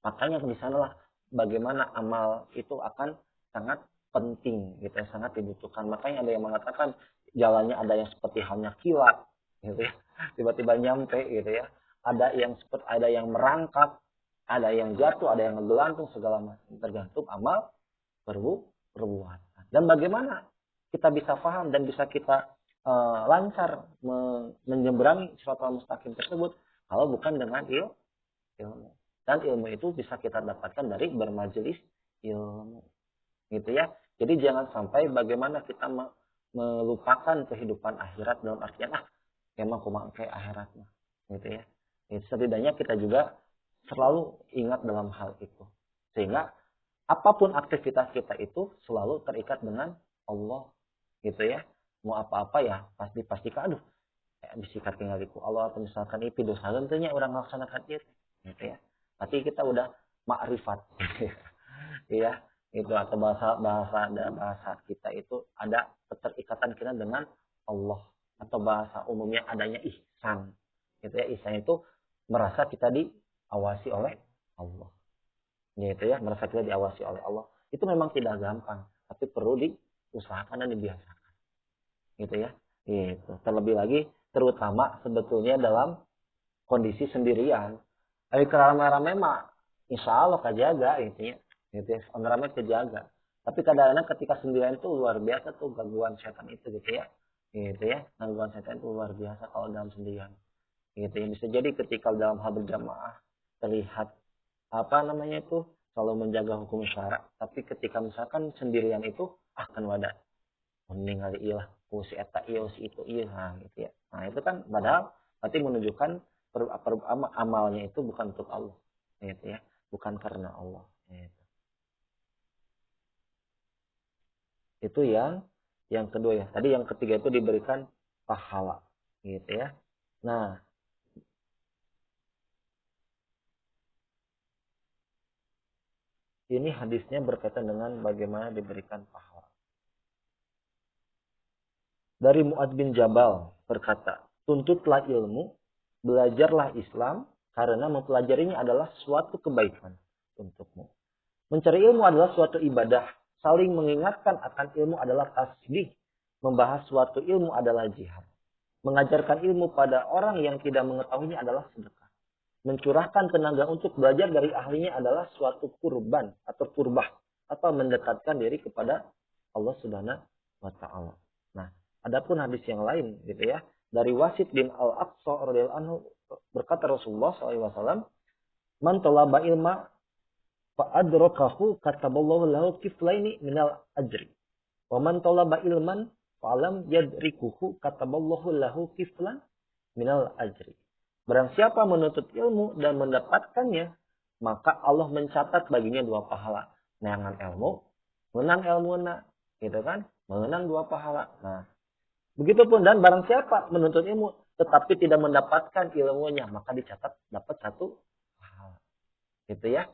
Makanya di sanalah bagaimana amal itu akan sangat penting gitu ya, sangat dibutuhkan. Makanya ada yang mengatakan jalannya ada yang seperti halnya kilat gitu ya, tiba-tiba nyampe gitu ya. Ada yang merangkak, ada yang jatuh, ada yang ngegelantung, segala macam tergantung amal perbuatan. Dan bagaimana kita bisa paham dan bisa kita lancar menyeberangi siratal mustaqim tersebut kalau bukan dengan ilmu. Dan ilmu itu bisa kita dapatkan dari bermajelis ilmu. Gitu ya. Jadi jangan sampai bagaimana kita melupakan kehidupan akhirat dalam artian emang kumaha kayak akhirat mah. Gitu ya. Jadi setidaknya kita juga selalu ingat dalam hal itu. Sehingga apapun aktivitas kita itu selalu terikat dengan Allah. Gitu ya. Mau apa-apa ya pasti pastikan bisikat tinggal iku Allah, atau misalkan itu dosa tentunya orang melaksanakan itu. Gitu ya. Tapi kita udah makrifat, ya itu atau bahasa kita itu ada keterikatan kita dengan Allah, atau bahasa umumnya adanya ihsan, gitu ya. Ihsan itu merasa kita diawasi oleh Allah, gitu ya, merasa kita diawasi oleh Allah. Itu memang tidak gampang, tapi perlu diusahakan dan dibiasakan, gitu ya. Gitu. Terlebih lagi, terutama sebetulnya dalam kondisi sendirian. Tapi rame-rame mah insya Allah kejaga gitu ya. Gitu ya. Rame kejaga. Tapi kadang-kadang ketika sendirian itu luar biasa tuh gangguan setan itu gitu ya. Gitu ya. Gangguan setan itu luar biasa kalau dalam sendirian. Gitu ya. Bisa jadi ketika dalam hal berjamaah terlihat itu selalu menjaga hukum syara. Tapi ketika misalkan sendirian itu kan wadah meninggal ilah si eta ieu si itu ieu gitu ya. Nah, itu kan padahal berarti menunjukkan amalnya itu bukan untuk Allah, gitu ya, bukan karena Allah. Gitu. Itu yang kedua ya. Tadi yang ketiga itu diberikan pahala, gitu ya. Nah, ini hadisnya berkaitan dengan bagaimana diberikan pahala. Dari Mu'adz bin Jabal berkata, tuntutlah ilmu, belajarlah Islam, karena mempelajarinya adalah suatu kebaikan untukmu. Mencari ilmu adalah suatu ibadah. Saling mengingatkan akan ilmu adalah tasbih. Membahas suatu ilmu adalah jihad. Mengajarkan ilmu pada orang yang tidak mengetahuinya adalah sedekah. Mencurahkan tenaga untuk belajar dari ahlinya adalah suatu kurban atau kurbah. Atau mendekatkan diri kepada Allah Subhanahu wa Ta'ala. Nah, adapun hadis yang lain gitu ya. Dari Wasid bin Al-Aqsa radhiyallahu anhu berkata Rasulullah SAW, "Man talaba ilma fa adrakahu kataballahu lahu kiflaini minal ajri. Wa man talaba ilman fa lam yadrikuhu kataballahu lahu kiflan minal ajri." Barang siapa menuntut ilmu dan mendapatkannya, maka Allah mencatat baginya 2 pahala. Neangan ilmu, menang ilmuna, gitu kan? Menang 2 pahala. Nah, begitupun dan barang siapa menuntut ilmu tetapi tidak mendapatkan ilmunya, maka dicatat dapat 1 pahala. Gitu ya.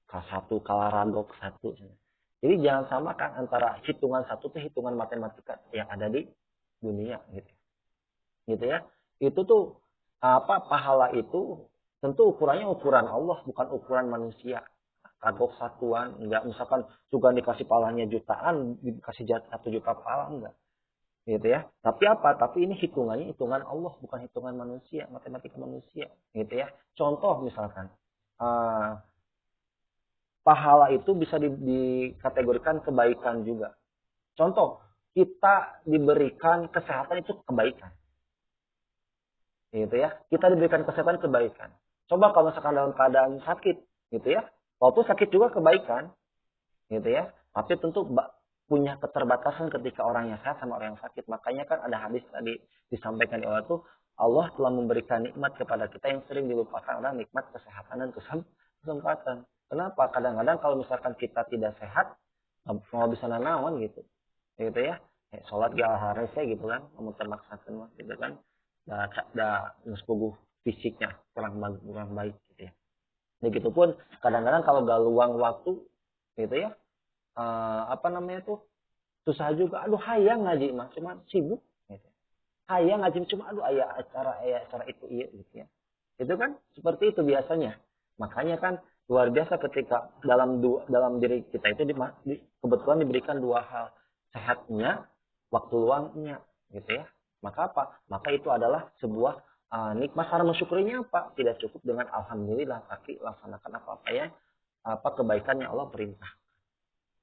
Kalah 1, kalah ragok 1. Jadi jangan samakan antara hitungan satu itu hitungan matematika yang ada di dunia gitu. Gitu ya. Itu tuh pahala itu tentu ukurannya ukuran Allah, bukan ukuran manusia. Kagok satuan, enggak misalkan juga dikasih pahalanya jutaan, dikasih 1 juta pahala enggak. Gitu ya. Tapi apa? Tapi ini hitungannya hitungan Allah, bukan hitungan manusia, matematika manusia, gitu ya. Contoh misalkan pahala itu bisa dikategorikan kebaikan juga. Contoh, kita diberikan kesehatan itu kebaikan. Gitu ya. Kita diberikan kesehatan kebaikan. Coba kalau misalkan dalam keadaan sakit, gitu ya. Walaupun sakit juga kebaikan, gitu ya. Tapi tentu punya keterbatasan ketika orangnya sehat sama orang yang sakit. Makanya kan ada hadis tadi disampaikan di Allah itu, Allah telah memberikan nikmat kepada kita yang sering dilupakan adalah nikmat kesehatan dan kesempatan. Kenapa? Kadang-kadang kalau misalkan kita tidak sehat, mau bisa nanawan gitu. Gitu ya. Sholat gak harusnya gitu kan. Mau termaksakan gitu kan. Da nuspuguh fisiknya kurang baik gitu ya. Begitupun kadang-kadang kalau gak luang waktu gitu ya. Susah juga. Aduh hayang ngaji mah. Cuma sibuk. Gitu. Hayang ngaji cuma aduh ayah acara itu iya gitu ya. Itu kan seperti itu biasanya. Makanya kan luar biasa ketika dalam diri kita itu kebetulan diberikan 2 hal. Sehatnya, waktu luangnya gitu ya. Maka apa? Maka itu adalah sebuah nikmat. Cara mensyukurinya apa? Tidak cukup dengan alhamdulillah, tapi laksanakan apa-apa ya kebaikan yang Allah perintah.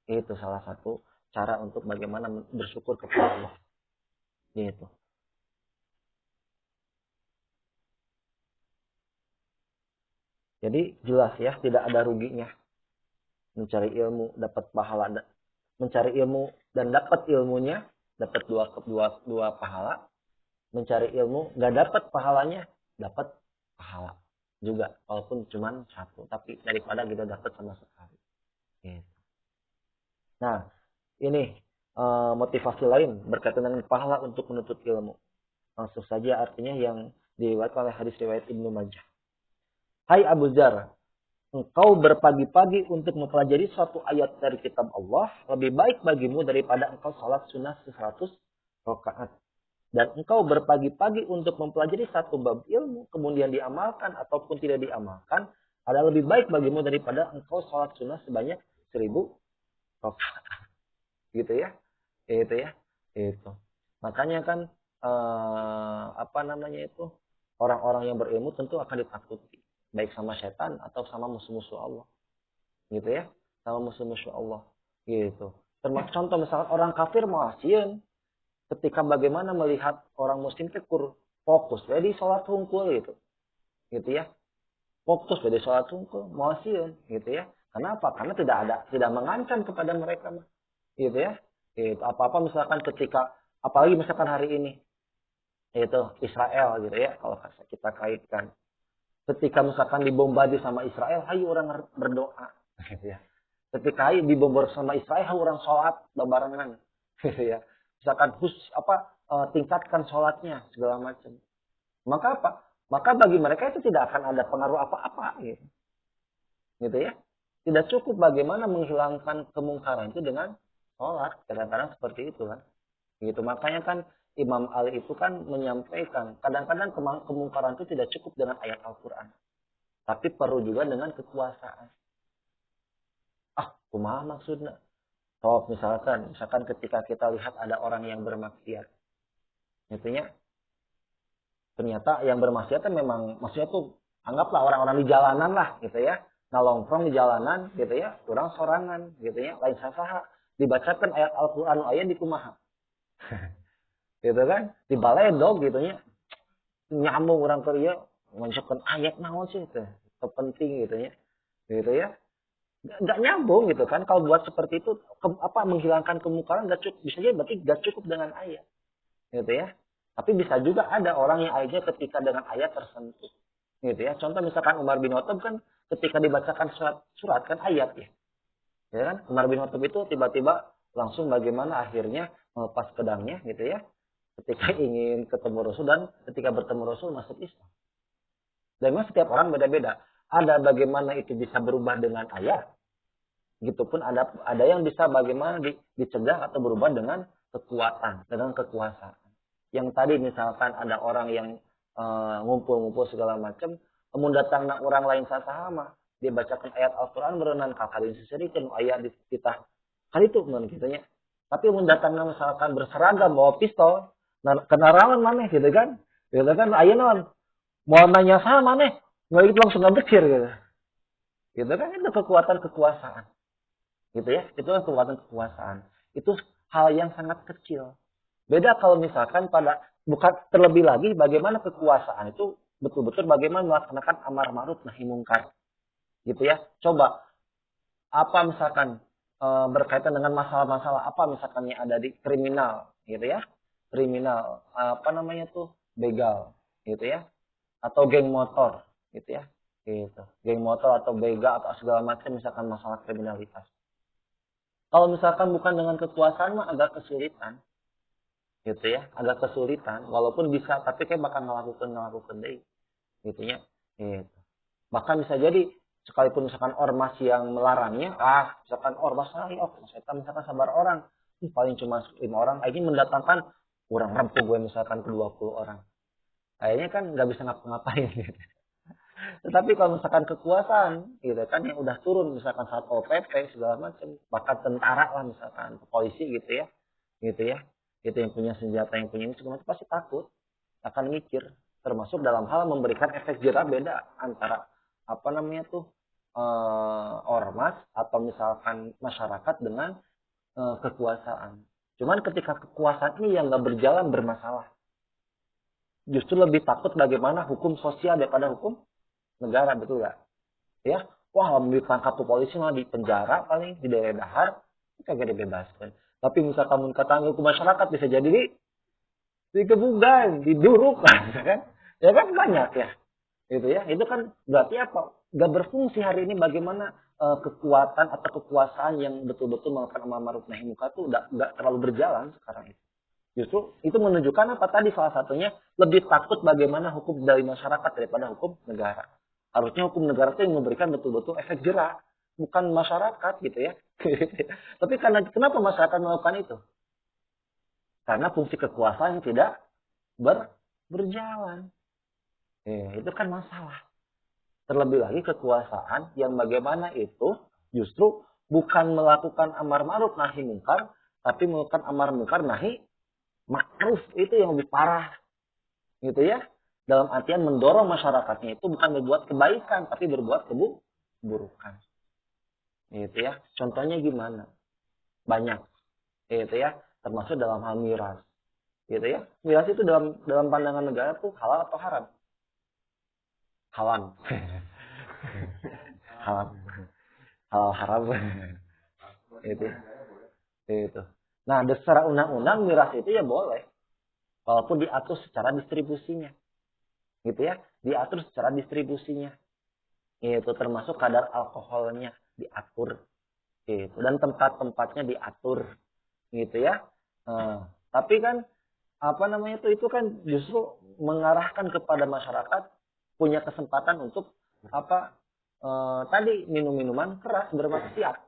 Itu salah satu cara untuk bagaimana bersyukur kepada Allah. Gitu. Jadi jelas ya, tidak ada ruginya. Mencari ilmu, dapat pahala. Mencari ilmu dan dapat ilmunya, dapat dua pahala. Mencari ilmu, nggak dapat pahalanya, dapat pahala juga. Walaupun cuma 1. Tapi daripada kita dapat sama sekali. Gitu. Nah, ini motivasi lain berkaitan dengan pahala untuk menuntut ilmu. Langsung saja artinya yang diriwayatkan oleh hadis riwayat Ibnu Majah. Hai Abu Dzar, engkau berpagi-pagi untuk mempelajari suatu ayat dari kitab Allah lebih baik bagimu daripada engkau salat sunnah 100 rakaat. Dan engkau berpagi-pagi untuk mempelajari satu bab ilmu kemudian diamalkan ataupun tidak diamalkan adalah lebih baik bagimu daripada engkau salat sunnah sebanyak 1000 rakaat. Gitu ya. Itu ya. Itu. Makanya kan orang-orang yang berilmu tentu akan ditakuti. Baik sama setan atau sama musuh-musuh Allah. Gitu ya. Sama musuh-musuh Allah. Gitu. Termasuk contoh misalkan orang kafir malasieun. Ketika bagaimana melihat orang muslim tekur fokus. Jadi sholat hungkul gitu. Gitu ya. Fokus jadi sholat hungkul. Malasieun. Gitu ya. Kenapa? Karena tidak mengancam kepada mereka. Gitu ya. Gitu. Apa-apa misalkan ketika. Apalagi misalkan hari ini. Itu Israel gitu ya. Kalau kita kaitkan. Ketika misalkan dibombardir sama Israel, hayu orang berdoa, gitu ya. Ketika dibombardir sama Israel, hayu orang sholat barengan, gitu ya. Misalkan tingkatkan sholatnya segala macam. Maka apa? Maka bagi mereka itu tidak akan ada pengaruh apa-apa, gitu. Gitu ya. Tidak cukup bagaimana menghilangkan kemungkaran itu dengan sholat. Kadang-kadang seperti itu kan. Gitu. Makanya kan Imam Ali itu kan menyampaikan, kadang-kadang kemungkaran itu tidak cukup dengan ayat Al-Quran. Tapi perlu juga dengan kekuasaan. Kumaha maksudnya? Misalkan ketika kita lihat ada orang yang bermaksiat. Ternyata yang bermaksiat memang, maksudnya tuh, anggaplah orang-orang di jalanan lah, gitu ya. Nalongkrong di jalanan, gitu ya. Orang sorangan, gitu ya. Lain sasaha. Dibacakan ayat Al-Quran, ayat di kumaha. Gitu kan, di baledog gitu nya nyambung orang Korea menunjukkan ayat naon sih itu penting gitu ya nggak nyambung gitu kan. Kalau buat seperti itu menghilangkan kemungkaran nggak cukup, bisa jadi berarti nggak cukup dengan ayat gitu ya. Tapi bisa juga ada orang yang ayatnya ketika dengan ayat tersentuh gitu ya. Contoh misalkan Umar bin Khattab kan ketika dibacakan surat kan ayat ya kan. Umar bin Khattab itu tiba-tiba langsung bagaimana akhirnya melepas pedangnya gitu ya. Ketika ingin ketemu Rasul dan ketika bertemu Rasul masuk Islam. Dan memang setiap orang beda-beda. Ada bagaimana itu bisa berubah dengan ayat. Gitu pun ada yang bisa bagaimana dicegah atau berubah dengan kekuatan, dengan kekuasaan. Yang tadi misalkan ada orang yang ngumpul-ngumpul segala macam, kemudian datang orang lain sasahama, dia bacakan ayat Al-Quran berenang kakarin seserikan ayat kita kan itu non kitanya. Tapi mendatangkan misalkan berseragam bawa pistol, kenarawan mana gitu kan? Gitu kan ayeuna non mau nanya sama mana? Nggak itu langsung ngabekir gitu. Gitu kan itu kekuatan kekuasaan. Gitu ya, itu kekuatan kekuasaan. Itu hal yang sangat kecil. Beda kalau misalkan bukan terlebih lagi bagaimana kekuasaan itu betul-betul bagaimana melaksanakan amar ma'ruf nahi mungkar. Gitu ya. Coba apa misalkan berkaitan dengan masalah-masalah apa misalkan yang ada di kriminal gitu ya. Kriminal apa namanya tuh begal gitu ya. Atau geng motor gitu ya. Gitu. Geng motor atau begal atau segala macam misalkan masalah kriminalitas. Kalau misalkan bukan dengan kekuasaan mah agak kesulitan. Gitu ya, agak kesulitan walaupun bisa tapi kayak bakal ngelakukan deh. Gitu ya. Gitu. Bahkan bisa jadi sekalipun misalkan ormas yang melarangnya, misalkan ormas saya misalkan sabar orang, paling cuma 5 orang, ini mendatangkan kurang rampung gue misalkan ke 20 orang. Kayaknya kan nggak bisa ngapa-ngapain gitu. Tetapi kalau misalkan kekuasaan gitu kan yang udah turun misalkan saat OPP segala macam, bahkan tentara lah misalkan polisi gitu ya. Gitu ya. Itu yang punya senjata yang punya ini segala macam pasti takut, akan mikir, termasuk dalam hal memberikan efek jerah beda antara apa namanya tuh ormas atau misalkan masyarakat dengan kekuasaan. Cuman ketika kekuasaan ini yang nggak berjalan bermasalah, justru lebih takut bagaimana hukum sosial daripada hukum negara, betul nggak? Ya, wah ditangkap tuh polisi mah di penjara paling di daerah dahar, kagak dibebaskan. Tapi misalkan kamu kata hukum masyarakat bisa jadi dikebugan, diduruk kan? Ya kan banyak ya. Gitu ya. Itu kan berarti apa? Gak berfungsi hari ini bagaimana kekuatan atau kekuasaan yang betul-betul melakukan amar ma'ruf nahi munkar itu udah gak terlalu berjalan sekarang itu. Justru itu menunjukkan apa tadi salah satunya lebih takut bagaimana hukum dari masyarakat daripada hukum negara. Harusnya hukum negara itu yang memberikan betul-betul efek jerah, bukan masyarakat gitu ya. Tapi kenapa masyarakat melakukan itu? Karena fungsi kekuasaan yang tidak berjalan. Itu kan masalah. Terlebih lagi kekuasaan yang bagaimana itu justru bukan melakukan amar ma'ruf nahi mungkar, tapi melakukan amar mungkar nahi ma'ruf. Itu yang lebih parah. Gitu ya. Dalam artian mendorong masyarakatnya itu bukan berbuat kebaikan, tapi berbuat keburukan. Gitu ya. Contohnya gimana? Banyak. Gitu ya. Termasuk dalam hal miras. Gitu ya. Miras itu dalam pandangan negara tuh halal atau haram? Haram. Haram. Halal haram. Itu. Nah, secara undang-undang miras itu ya boleh. Walaupun diatur secara distribusinya. Gitu ya. Diatur secara distribusinya. Itu termasuk kadar alkoholnya diatur. Gitu. Dan tempat-tempatnya diatur. Gitu ya. Tapi kan apa namanya itu kan justru mengarahkan kepada masyarakat punya kesempatan untuk apa tadi minum-minuman keras bermaksiat.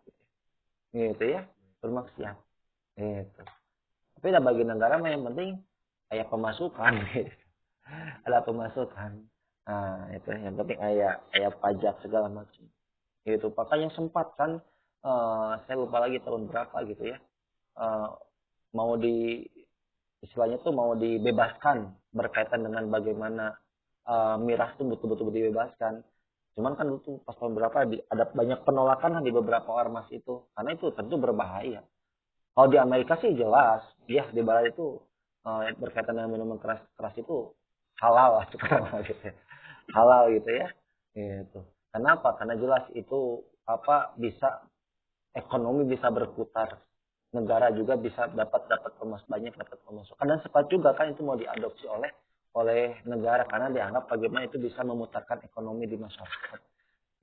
Gitu ya. Bermaksiat. Gitu. Tapi bagi negara mah yang penting ada pemasukan. Gitu. Ada pemasukan. Nah, itu yang penting ada pajak segala macam. Gitu. Makanya sempat kan saya lupa lagi tahun berapa gitu ya. Mau istilahnya tuh mau dibebaskan berkaitan dengan bagaimana miras itu betul-betul dibebaskan. Cuman kan itu pas tahun berapa ada banyak penolakan di beberapa ormas itu karena itu tentu berbahaya. Kalau di Amerika sih jelas, ya di barat itu berkaitan dengan minuman keras itu halal lah gitu ya. Halal gitu ya. Gitu. Kenapa? Karena jelas itu bisa ekonomi bisa berputar. Negara juga bisa dapat banyak dapat pemasukan dan sempat juga kan itu mau diadopsi oleh negara karena dianggap bagaimana itu bisa memutarkan ekonomi di masyarakat.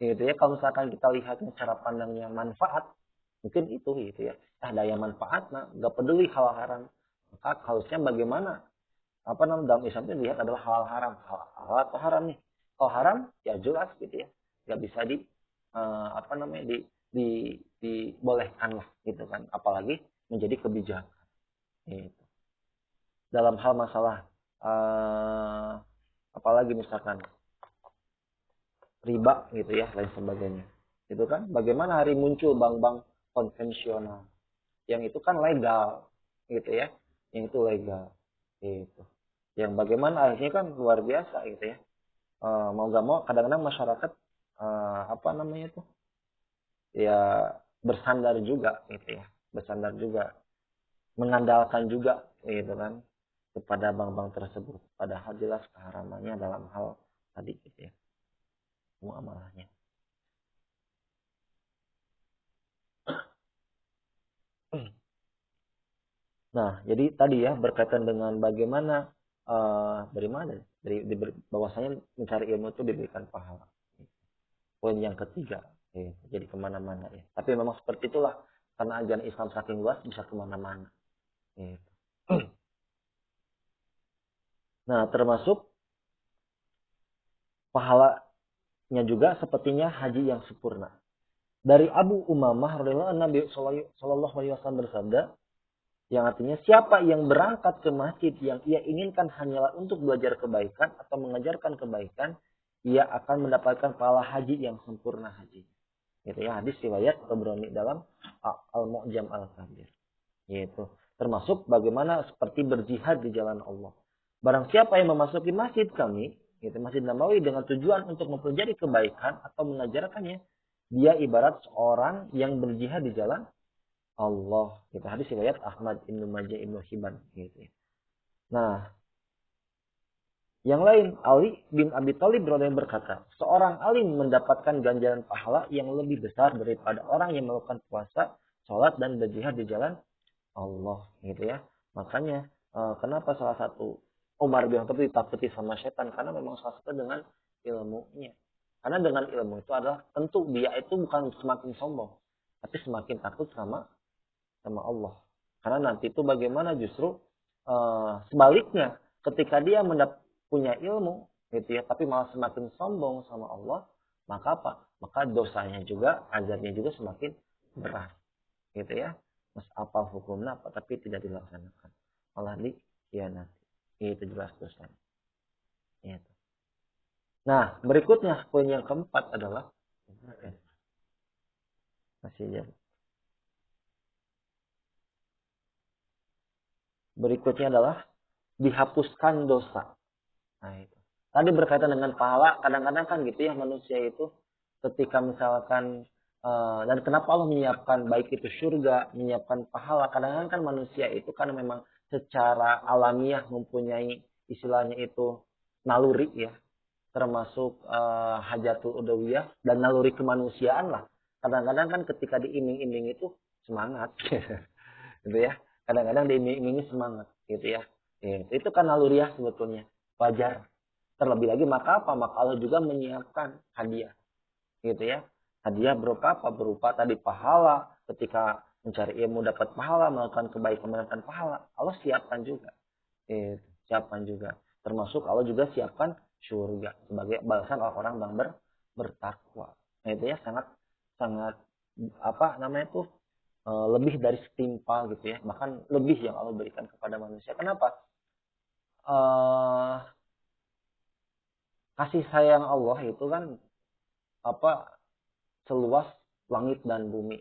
Gitu ya. Kalau misalkan kita lihat cara pandangnya manfaat, mungkin itu gitu ya. Daya manfaat, nggak peduli halal haram. Maka harusnya bagaimana dalam Islam itu dilihat adalah halal haram, halal atau haram nih. Kalau haram ya jelas gitu ya, nggak bisa dibolehkan lah gitu kan, apalagi menjadi kebijakan gitu. Dalam hal masalah apalagi misalkan riba gitu ya, lain sebagainya itu kan, bagaimana hari muncul bank-bank konvensional yang itu kan legal gitu ya, yang itu legal gitu, yang bagaimana akhirnya kan luar biasa gitu ya. Mau gak mau kadang-kadang masyarakat apa namanya itu ya bersandar juga gitu ya, bersandar juga, mengandalkan juga gitu kan kepada bank-bank tersebut, padahal jelas keharamannya dalam hal tadi gitu ya, muamalahnya. Nah, jadi tadi ya berkaitan dengan bagaimana dari mana? Bahwasanya mencari ilmu itu diberikan pahala. Poin yang ketiga, jadi kemana-mana ya. Tapi memang seperti itulah, karena ajaran Islam saking luas bisa kemana-mana. Nah, termasuk pahalanya juga sepertinya haji yang sempurna. Dari Abu Umamah radhiyallahu anhu, Nabi sallallahu alaihi wasallam bersabda, yang artinya siapa yang berangkat ke masjid yang ia inginkan hanyalah untuk belajar kebaikan atau mengajarkan kebaikan, ia akan mendapatkan pahala haji yang sempurna haji. Gitu ya, hadis riwayat Tabrani dalam Al-Mu'jam Al-Kabir. Yaitu termasuk bagaimana seperti berjihad di jalan Allah. Barang siapa yang memasuki masjid kami, yaitu Masjid Nabawi, dengan tujuan untuk mempelajari kebaikan atau mengajarkannya, dia ibarat seorang yang berjihad di jalan Allah. Kita hadis riwayat Ahmad, Ibnu Majah, Ibnu Hibban gitu. Nah, yang lain, Ali bin Abi Thalib radhiyallahu berkata, seorang alim mendapatkan ganjaran pahala yang lebih besar daripada orang yang melakukan puasa, sholat dan berjihad di jalan Allah gitu ya. Makanya kenapa salah satu Umar bin Khattab ditakuti sama setan, karena memang salah satu dengan ilmunya. Karena dengan ilmu itu adalah tentu dia itu bukan semakin sombong, tapi semakin takut sama Allah. Karena nanti itu bagaimana justru sebaliknya, ketika dia punya ilmu gitu ya, tapi malah semakin sombong sama Allah, maka apa? Maka dosanya juga, azabnya juga semakin berat gitu ya. Mas apa hukumnya apa, tapi tidak dilaksanakan, malah dikhianati, itu jelas dosanya. Itu. Nah, berikutnya poin yang keempat adalah berikutnya adalah dihapuskan dosa. Nah, itu. Tadi berkaitan dengan pahala, kadang-kadang kan gitu ya, manusia itu ketika misalkan dan kenapa Allah menyiapkan baik itu surga, menyiapkan pahala, kadang-kadang kan manusia itu karena memang secara alamiah mempunyai istilahnya itu naluri ya, termasuk hajatul udawiyah dan naluri kemanusiaan lah. Kadang-kadang kan ketika diiming-iming itu semangat gitu ya, kadang-kadang diiming-imingi semangat gitu ya. Itu kan naluriah sebetulnya, wajar. Terlebih lagi maka apa? Maka Allah juga menyiapkan hadiah gitu ya. Hadiah berupa apa? Berupa tadi pahala, ketika mencari ilmu dapat pahala, melakukan kebaikan mendapatkan pahala. Allah siapkan juga. Siapkan juga. Termasuk Allah juga siapkan surga sebagai balasan orang-orang yang bertakwa. Nah, itu ya sangat apa namanya itu lebih dari setimpal gitu ya. Bahkan lebih yang Allah berikan kepada manusia. Kenapa? Kasih sayang Allah itu kan apa seluas langit dan bumi.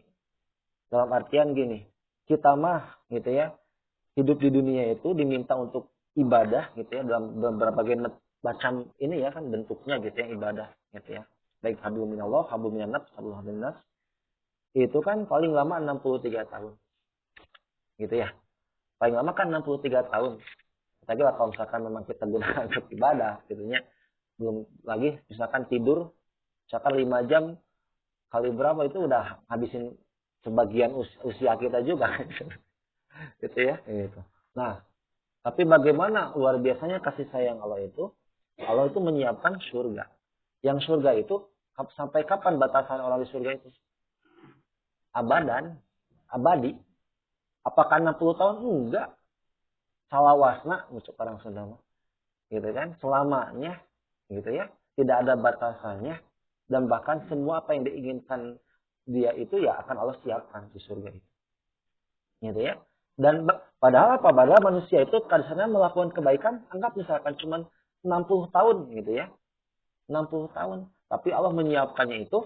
Dalam artian gini, kita mah gitu ya, hidup di dunia itu diminta untuk ibadah gitu ya, dalam berbagai macam ini ya kan bentuknya gitu ya, ibadah gitu ya. Baik hablum minallah, hablum minan nas, hablum minan nas. Itu kan paling lama 63 tahun. Gitu ya. Paling lama kan 63 tahun. Kita kira kalau misalkan memang kita gunakan untuk ibadah gitu ya. Belum lagi misalkan tidur misalkan 5 jam kali berapa itu udah habisin sebagian usia kita juga gitu ya gitu. Nah, tapi bagaimana luar biasanya kasih sayang Allah itu menyiapkan surga. Yang surga itu sampai kapan batasan orang di surga itu? Abadi. Apakah 60 tahun? Enggak. Salawasna muncul orang sedama. Gitu kan? Selamanya gitu ya. Tidak ada batasannya, dan bahkan semua apa yang diinginkan dia itu ya akan Allah siapkan di surga itu. Gitu ya. Dan padahal apa? Padahal manusia itu kadang-kadang melakukan kebaikan, anggap misalkan cuma 60 tahun gitu ya. 60 tahun. Tapi Allah menyiapkannya itu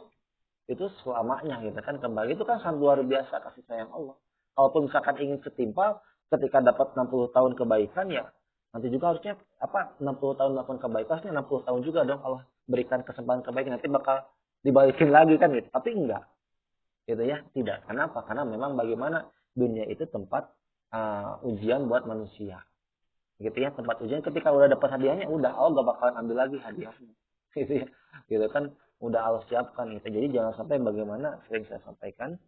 selamanya gitu kan. Kembali itu kan sangat luar biasa kasih sayang Allah. Kalaupun misalkan ingin setimpal, ketika dapat 60 tahun kebaikan ya, nanti juga harusnya 60 tahun melakukan kebaikan, 60 tahun juga dong Allah berikan kesempatan kebaikan, nanti bakal dibalikin lagi kan gitu. Tapi enggak. Gitu ya, tidak. Kenapa? Karena memang bagaimana dunia itu tempat ujian buat manusia. Gitu ya, tempat ujian ketika udah dapat hadiahnya, udah Allah gak bakalan ambil lagi hadiahnya. Gitu ya. Gitu kan udah Allah siapkan gitu. Jadi jangan sampai bagaimana sering saya sampaikan,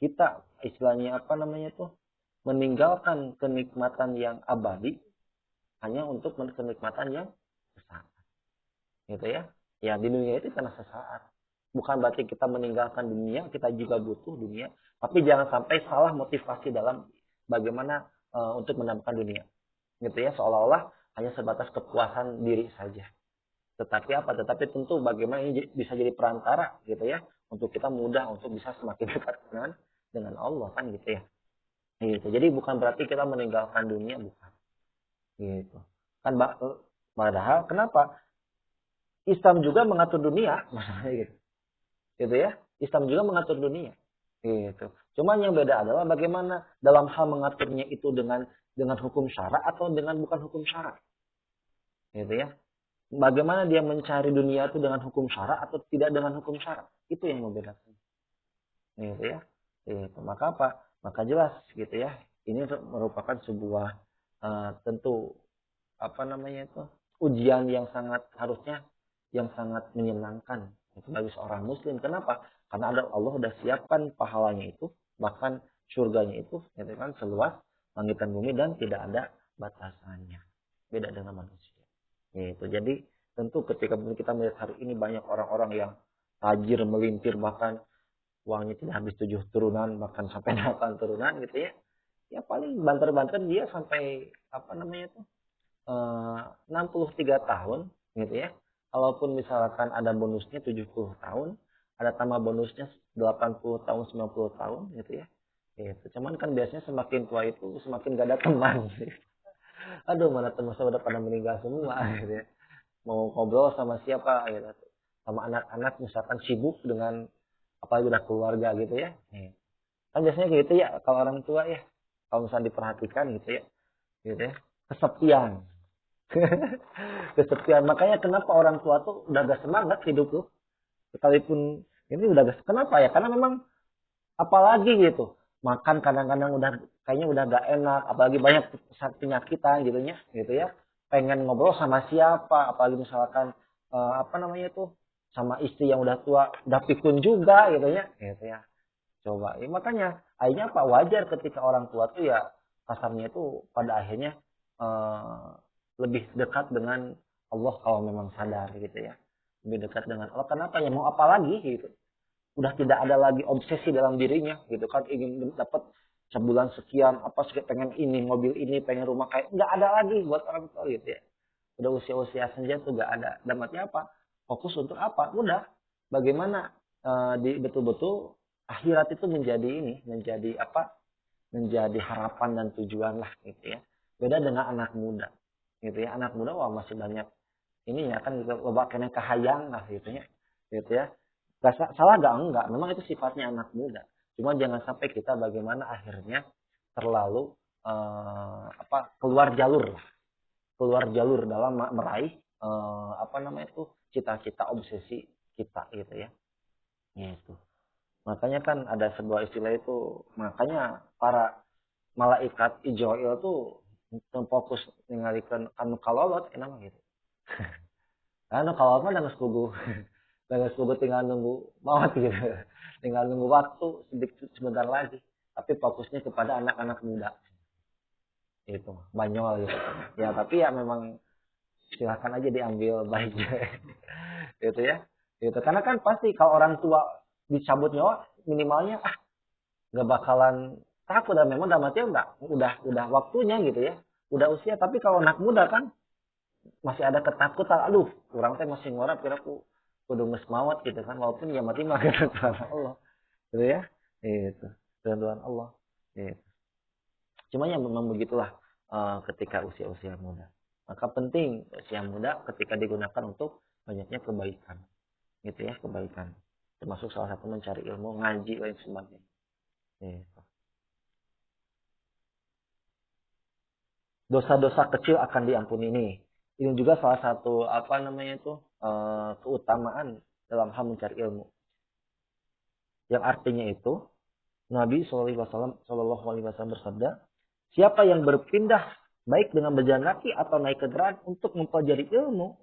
kita istilahnya meninggalkan kenikmatan yang abadi hanya untuk kenikmatan yang sesaat. Gitu ya. Ya di dunia itu karena sesaat. Bukan berarti kita meninggalkan dunia, kita juga butuh dunia. Tapi jangan sampai salah motivasi dalam bagaimana untuk mendapatkan dunia. Gitu ya, seolah-olah hanya sebatas kepuasan diri saja. Tetapi apa? Tetapi tentu bagaimana ini bisa jadi perantara gitu ya. Untuk kita mudah untuk bisa semakin dekat dengan Allah kan gitu ya. Gitu. Jadi bukan berarti kita meninggalkan dunia, bukan. Gitu. Kan padahal kenapa? Islam juga mengatur dunia, maksudnya gitu. Gitu ya. Islam juga mengatur dunia. Gitu. Cuman yang beda adalah bagaimana dalam hal mengaturnya itu dengan hukum syara atau dengan bukan hukum syara. Gitu ya. Bagaimana dia mencari dunia itu dengan hukum syara atau tidak dengan hukum syara. Itu yang membedakan. Gitu ya. Gitu. Maka apa? Maka jelas gitu ya. Ini merupakan sebuah tentu ujian yang sangat menyenangkan bagi seorang muslim. Kenapa? Karena Allah udah siapkan pahalanya itu, bahkan surganya itu gitu kan seluas langit dan bumi dan tidak ada batasannya. Beda dengan manusia. Gitu. Jadi tentu ketika kita melihat hari ini banyak orang-orang yang tajir melintir, bahkan uangnya tidak habis 7 turunan, bahkan sampai 8 turunan gitu ya. Ya paling banter-banter dia sampai 63 tahun gitu ya. Kalaupun misalkan ada bonusnya 70 tahun, ada tambah bonusnya 80 tahun, 90 tahun gitu ya. Gitu. Cuman kan biasanya semakin tua itu semakin gak ada teman. Gitu. Aduh, mana teman saya udah pada meninggal semua gitu ya. Mau ngobrol sama siapa gitu. Sama anak-anak misalkan sibuk dengan apalagi udah keluarga gitu ya. Kan biasanya gitu ya kalau orang tua ya. Kalau misalnya diperhatikan gitu ya. Gitu ya. Kesepian. Kesepian. Makanya kenapa orang tua tuh udah gak semangat hidup tuh. Sekalipun ini udah gak. Kenapa ya? Karena memang apalagi gitu. Makan kadang-kadang kayaknya udah gak enak. Apalagi banyak penyakitan gitu ya. Pengen ngobrol sama siapa. Apalagi misalkan sama istri yang udah tua, udah pikun juga gitu ya. Coba. Makanya akhirnya apa? Wajar ketika orang tua tuh ya kasarnya itu pada akhirnya lebih dekat dengan Allah kalau memang sadar gitu ya. Lebih dekat dengan Allah. Kenapa ya? Mau apa lagi gitu. Udah tidak ada lagi obsesi dalam dirinya gitu kan. Ingin dapat sebulan sekian, pengen ini, mobil ini, pengen rumah kayak. Nggak ada lagi buat orang tua gitu ya. Udah usia-usia senja tuh nggak ada. Dampaknya apa? Fokus untuk apa? Udah. Bagaimana betul-betul akhirat itu menjadi harapan dan tujuan lah gitu ya. Beda dengan anak muda. Gitu ya, anak muda wah masih banyak ini ya kan loba kena kahayang lah gitu ya. Gitu ya. Salah enggak, memang itu sifatnya anak muda. Cuma jangan sampai kita bagaimana akhirnya terlalu keluar jalur dalam meraih cita-cita obsesi kita gitu ya. Gitu. Makanya kan ada sebuah istilah itu, makanya para malaikat Israel tuh fokus ningalikeun anu kalolot mah gitu. Anu kalolot mah geus kudu tinggal nunggu maut gitu. Tinggal nunggu waktu sebentar lagi. Tapi fokusnya kepada anak-anak muda. Itu banyol gitu. Ya tapi ya memang silakan aja diambil baiknya. Gitu ya. Gitu. Karena kan pasti kalau orang tua dicabut nyawa minimalnya nggak bakalan takut dan memang damatnya udah waktunya gitu ya. Udah usia, tapi kalau anak muda kan masih ada ketakutan, aduh, orang teh masih ngorap kira aku kudu geus maot gitu kan, walaupun ya mati mah kata Allah. gitu ya. Itu ketentuan Allah. Gitu. Cuma yang memang begitulah ketika usia-usia muda. Maka penting usia muda ketika digunakan untuk banyaknya kebaikan. Gitu ya, kebaikan. Termasuk salah satu mencari ilmu, ngaji lain sebagainya. Gitu. Dosa-dosa kecil akan diampuni nih. Ini juga salah satu keutamaan dalam hal mencari ilmu. Yang artinya itu Nabi SAW bersabda, siapa yang berpindah baik dengan berjalan kaki atau naik kendaraan untuk mempelajari ilmu,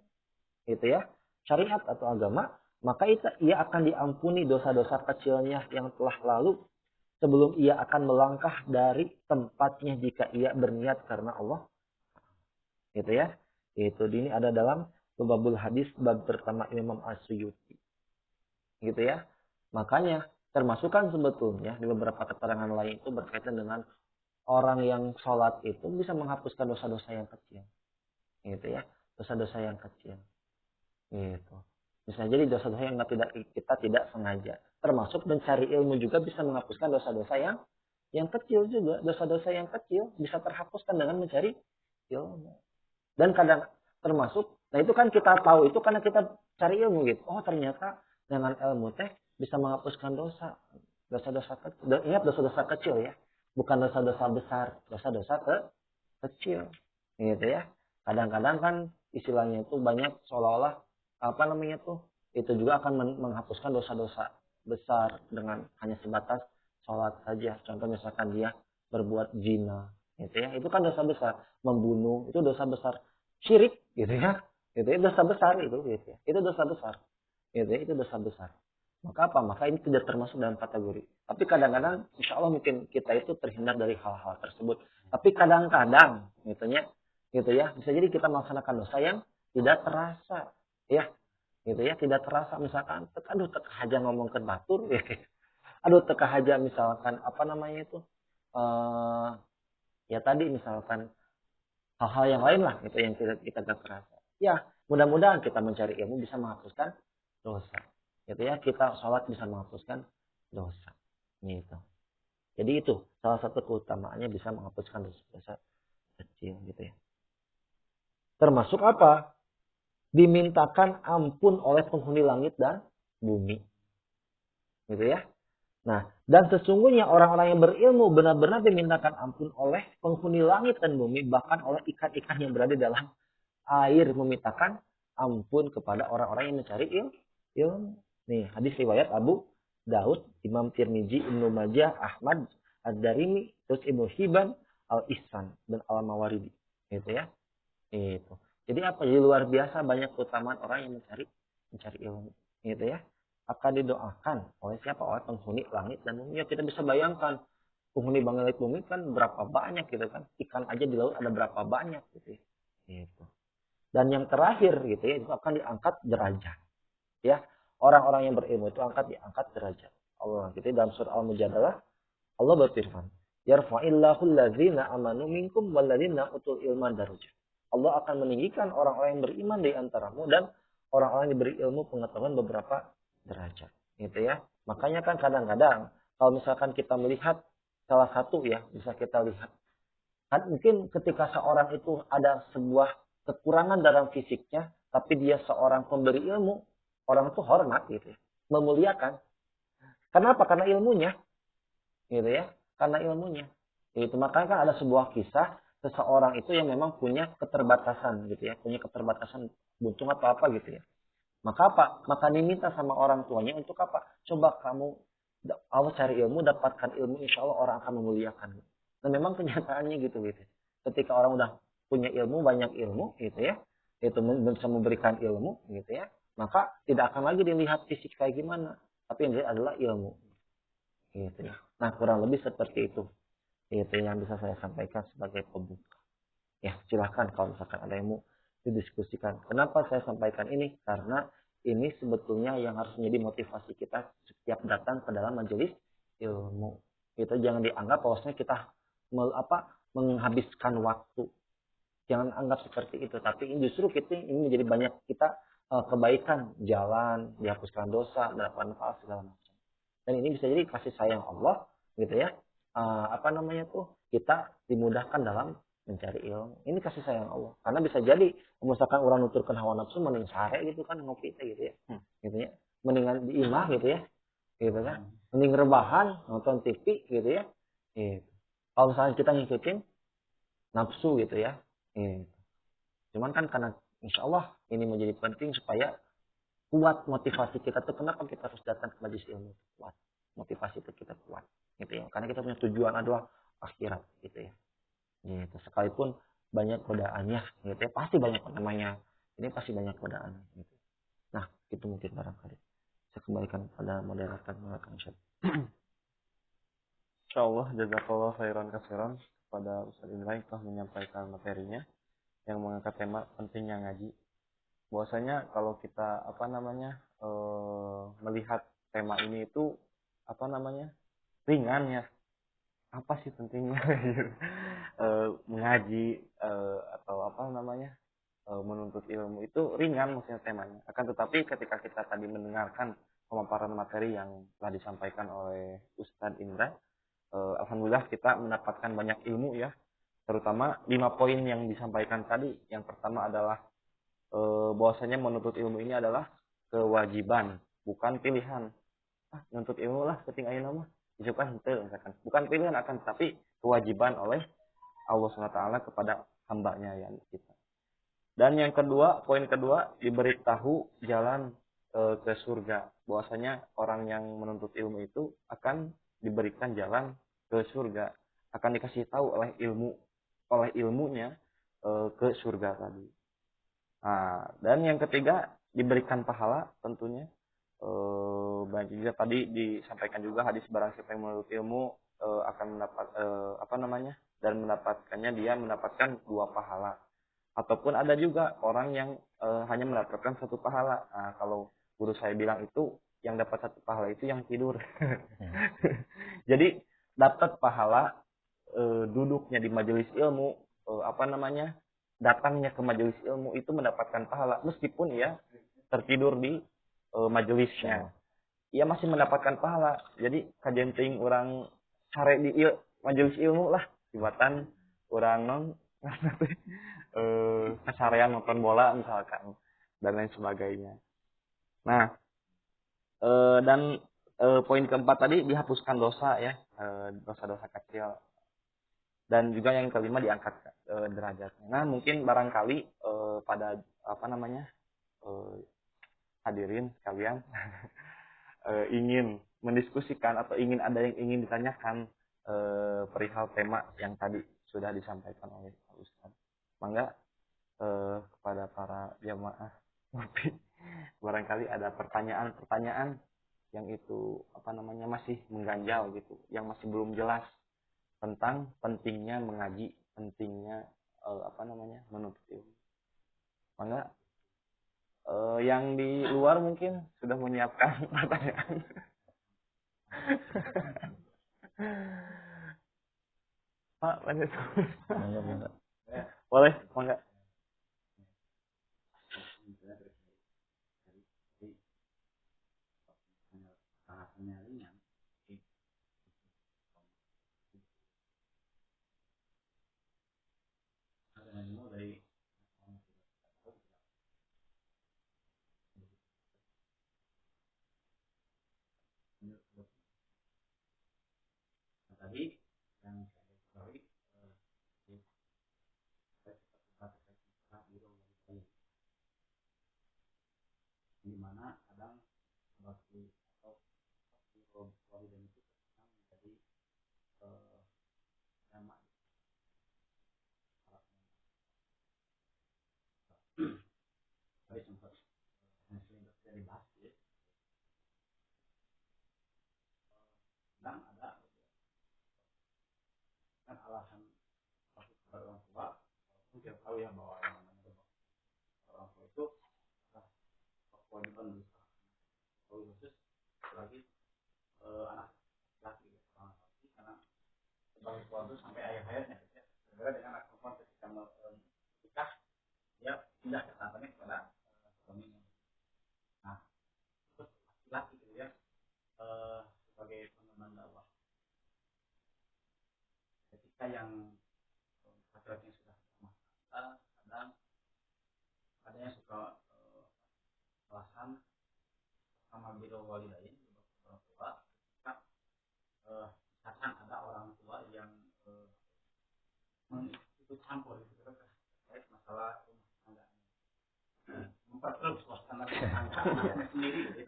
gitu ya, syariat atau agama, maka ia akan diampuni dosa-dosa kecilnya yang telah lalu sebelum ia akan melangkah dari tempatnya jika ia berniat karena Allah. Gitu ya. Itu ini ada dalam Babul Hadis bab pertama Imam As-Suyuti. Gitu ya. Makanya termasuk kan sebetulnya di beberapa keterangan lain itu berkaitan dengan orang yang sholat itu bisa menghapuskan dosa-dosa yang kecil. Gitu ya. Dosa-dosa yang kecil. Gitu. Bisa jadi dosa-dosa yang kita tidak sengaja. Termasuk mencari ilmu juga bisa menghapuskan dosa-dosa yang kecil juga. Dosa-dosa yang kecil bisa terhapuskan dengan mencari ilmu. Dan kadang termasuk, nah itu kan kita tahu itu karena kita cari ilmu gitu. Oh ternyata dengan ilmu teh bisa menghapuskan dosa. Dosa-dosa kecil. Ingat dosa-dosa kecil ya. Bukan dosa-dosa besar. Dosa-dosa kecil. Gitu ya. Kadang-kadang kan istilahnya itu banyak seolah-olah itu juga akan menghapuskan dosa-dosa besar dengan hanya sebatas sholat saja. Contoh misalkan dia berbuat zina, gitu ya, itu kan dosa besar. Membunuh itu dosa besar. Syirik, gitu ya, itu dosa besar itu, gitu ya. Itu dosa besar, gitu ya, itu dosa besar. Maka apa? Maka ini tidak termasuk dalam kategori. Tapi kadang-kadang, insya Allah mungkin kita itu terhindar dari hal-hal tersebut. Tapi kadang-kadang, gitu ya, bisa jadi kita melaksanakan dosa yang tidak terasa. Ya, gitu ya, tidak terasa misalkan, aduh teka haja ngomong ke batur, ya. Aduh teka haja misalkan ya tadi misalkan hal-hal yang lain lah, itu yang kita gak terasa. Ya, mudah-mudahan kita mencari ilmu bisa menghapuskan dosa, gitu ya, kita sholat bisa menghapuskan dosa, gitu. Jadi itu salah satu keutamaannya bisa menghapuskan dosa-dosa kecil, gitu ya. Termasuk apa? Dimintakan ampun oleh penghuni langit dan bumi. Gitu ya. Nah, dan sesungguhnya orang-orang yang berilmu benar-benar dimintakan ampun oleh penghuni langit dan bumi, bahkan oleh ikan-ikan yang berada dalam air memintakan ampun kepada orang-orang yang mencari ilmu. Nih, hadis riwayat Abu Daud, Imam Tirmizi, Ibnu Majah, Ahmad, Ad-Darimi, terus Ibnu Hibban, Al-Ihsan dan Al-Mawaridi. Gitu ya. Itu. Jadi apa? Jadi luar biasa banyak keutamaan orang yang mencari ilmu, gitu ya. Akan didoakan oleh siapa? Oleh penghuni langit dan bumi. Ya, kita bisa bayangkan penghuni langit bumi kan berapa banyak gitu kan. Ikan aja di laut ada berapa banyak gitu ya. Gitu. Dan yang terakhir gitu ya, itu akan diangkat derajat. Ya, orang-orang yang berilmu itu diangkat derajat. Allah gitu dalam surah Al-Mujadalah Allah berfirman, "Yarfa'illahu allazina amanu minkum wallazina utul ilman darajat." Allah akan meninggikan orang-orang yang beriman di antaramu dan orang-orang yang diberi ilmu pengetahuan beberapa derajat. Gitu ya. Makanya kan kadang-kadang kalau misalkan kita melihat salah satu ya, bisa kita lihat. Kan mungkin ketika seorang itu ada sebuah kekurangan dalam fisiknya, tapi dia seorang pemberi ilmu, orang itu hormat gitu ya. Memuliakan. Kenapa? Karena ilmunya. Gitu ya. Karena ilmunya. Itu makanya kan ada sebuah kisah seseorang itu yang memang punya keterbatasan gitu ya, punya keterbatasan buntung atau apa gitu ya. Maka apa? Maka diminta sama orang tuanya untuk apa? Coba kamu cari ilmu, dapatkan ilmu, insya Allah orang akan memuliakan. Dan memang kenyataannya gitu. Ketika orang udah punya ilmu, banyak ilmu gitu ya, itu bisa memberikan ilmu gitu ya, maka tidak akan lagi dilihat fisik kayak gimana, tapi yang dilihat adalah ilmu. Gitu ya. Nah kurang lebih seperti itu. Itu yang bisa saya sampaikan sebagai pembuka. Ya, silahkan kalau misalkan ada yang mau didiskusikan. Kenapa saya sampaikan ini? Karena ini sebetulnya yang harus menjadi motivasi kita setiap datang ke dalam majelis ilmu. Itu jangan dianggap bahwasanya kita menghabiskan waktu. Jangan anggap seperti itu. Tapi justru ini menjadi banyak kita kebaikan, jalan, dihapuskan dosa, dapat manfaat segala macam. Dan ini bisa jadi kasih sayang Allah gitu ya. Kita dimudahkan dalam mencari ilmu. Ini kasih sayang Allah. Karena bisa jadi misalkan orang nuturkan hawa nafsu mending sare gitu kan ngopi teh gitu ya. Gitu ya. Mendingan di imah gitu ya. Gitu kan. Mending rebahan nonton TV gitu ya. Gitu. Kalau misalnya kita ngikutin nafsu gitu ya. Gitu. Cuman kan karena insya Allah ini menjadi penting supaya kuat motivasi kita tuh, kenapa kita harus datang ke majelis ilmu kuat, motivasi itu kita kuat gitu ya, karena kita punya tujuan adalah akhirat gitu ya, gitu. Sekalipun banyak godaannya gitu ya, pasti banyak namanya ini, pasti banyak godaan gitu. Nah itu mungkin barangkali saya kembalikan pada moderator Kang Syed. Insyaallah jazakallah khairan katsiran kepada Ustaz Indra yang telah menyampaikan materinya yang mengangkat tema pentingnya ngaji. Bahwasanya kalau kita melihat tema ini itu ringan ya, apa sih pentingnya mengaji atau menuntut ilmu itu ringan maksudnya temanya. Akan tetapi ketika kita tadi mendengarkan pemaparan materi yang telah disampaikan oleh Ustadz Indra, alhamdulillah kita mendapatkan banyak ilmu ya, terutama 5 poin yang disampaikan tadi. Yang pertama adalah bahwasanya menuntut ilmu ini adalah kewajiban, bukan pilihan. Menuntut ilmu lah keting ayeuna mah disukan henteu misalkan. Bukan pilihan, akan tapi kewajiban oleh Allah SWT kepada hambanya ya kita. Dan yang kedua, poin kedua, diberitahu jalan ke surga. Bahwasanya orang yang menuntut ilmu itu akan diberikan jalan ke surga, akan dikasih tahu oleh ilmunya ke surga tadi. Nah, dan yang ketiga diberikan pahala tentunya. Banyak juga tadi disampaikan juga hadis barang siapa yang menuntut ilmu akan mendapat dan mendapatkannya dia mendapatkan 2 pahala. Ataupun ada juga orang yang hanya mendapatkan 1 pahala. Nah, kalau guru saya bilang itu yang dapat 1 pahala itu yang tidur. Jadi dapat pahala duduknya di majelis ilmu, datangnya ke majelis ilmu itu mendapatkan pahala meskipun ia tertidur di majelisnya. Ia masih mendapatkan pahala. Jadi kajenting orang sare di majelis ilmu lah, tibatan orang non kesarean nonton bola misalkan dan lain sebagainya. Nah, dan poin keempat tadi dihapuskan dosa ya, dosa-dosa kecil. Dan juga yang kelima diangkat derajatnya. Nah, mungkin barangkali pada hadirin sekalian ingin mendiskusikan atau ada yang ingin ditanyakan perihal tema yang tadi sudah disampaikan oleh Pak Ustadz. Mangga kepada para jamaah barangkali ada pertanyaan-pertanyaan yang itu masih mengganjal gitu, yang masih belum jelas tentang pentingnya mengaji, pentingnya menuntut ilmu. Mangga yang di luar mungkin sudah menyiapkan pertanyaan. Pak, lanjut. Boleh, mangga. Tadi yang saya ketahui di mana kadang waktu atau dan itu menjadi tema tadi sempat dari bahas ya, dan ada kan alasan orang tua mungkin tahu ya bahwa yang namanya orang tua itu kewajiban besar khusus lagi anak laki orang laki, karena sebagai keluarga sampai akhir hayatnya ya, segera dengan anak perempuan ketika menikah dia pindah kesantannya kepada suaminya. Nah terus laki gitu ya kita yang laki-laki sudah matang, kadang ada yang suka alasan sama biro walidain orang tua ketika misalkan ada orang tua yang ikut campur gitu terkait masalah rumah tangga, memperkeruh suasana rumah tangga sendiri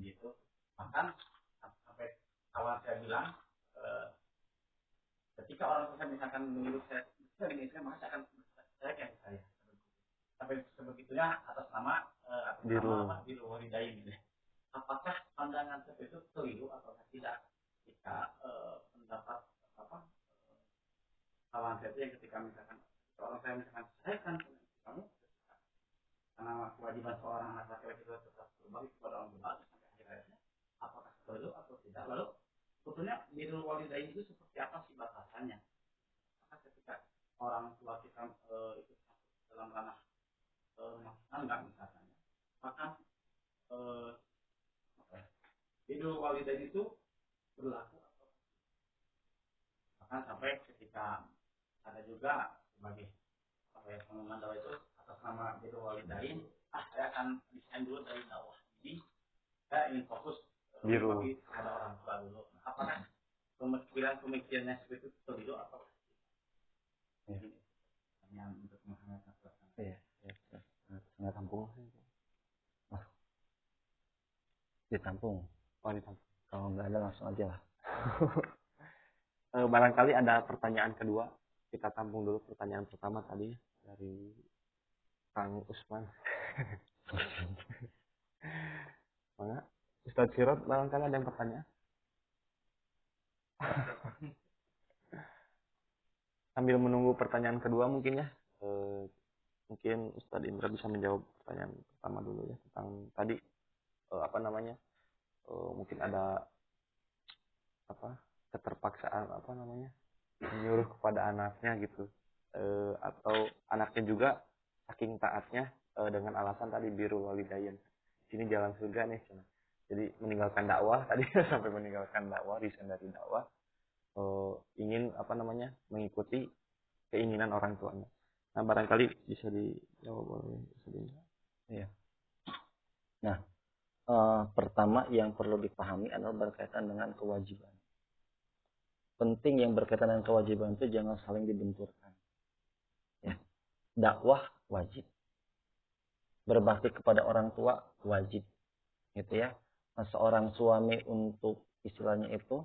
gitu. Bahkan sampai kawan saya bilang ketika orang tua misalkan menyuruh saya maka akan saya kayak saya sampai sebegitunya atas nama biro walidain gitu. Apakah pandangan seperti itu keliru atau tidak ketika pendapat kawan saya yang ketika misalkan orang saya misalkan saya kan kamu karena kewajiban seorang anak laki-laki itu tetap berbagi kepada orang tua sampai akhirnya apakah keliru atau tidak, lalu sebetulnya biro walidain itu seperti apa sih batasannya? Apakah ketika orang tua kita ikut dalam ranah tangga misalnya, maka biro walidain itu berlaku atau bahkan sampai ketika ada juga sebagai pengumuman dakwah itu atas nama biro walidain, saya akan desain dulu dari dakwah ini, saya ingin fokus bagi pada orang tua dulu. Apakah pemikirannya seperti itu keliru atau hanya untuk menghangatkan suasana? Iya, nggak tampung ditampung. Oh, ditampung. Kalau nggak ada langsung aja lah. Barangkali ada pertanyaan kedua. Kita tampung dulu pertanyaan pertama tadi dari Kang Usman. Mana? Ustadz Sirot, barangkali ada yang bertanya? Sambil menunggu pertanyaan kedua mungkin ya. Mungkin Ustadz Indra bisa menjawab pertanyaan pertama dulu ya tentang tadi mungkin ada keterpaksaan menyuruh kepada anaknya gitu, atau anaknya juga saking taatnya dengan alasan tadi biro walidain, sini jalan surga nih, jadi meninggalkan dakwah tadi sampai meninggalkan dakwah, resign dari dakwah, ingin mengikuti keinginan orang tuanya. Nah, barangkali bisa dijawab oleh Ustaz Indra. Iya. Nah, pertama yang perlu dipahami adalah berkaitan dengan kewajiban. Penting yang berkaitan dengan kewajiban itu jangan saling dibenturkan. Ya. Dakwah wajib. Berbakti kepada orang tua wajib. Gitu ya. Nah, seorang suami untuk istilahnya itu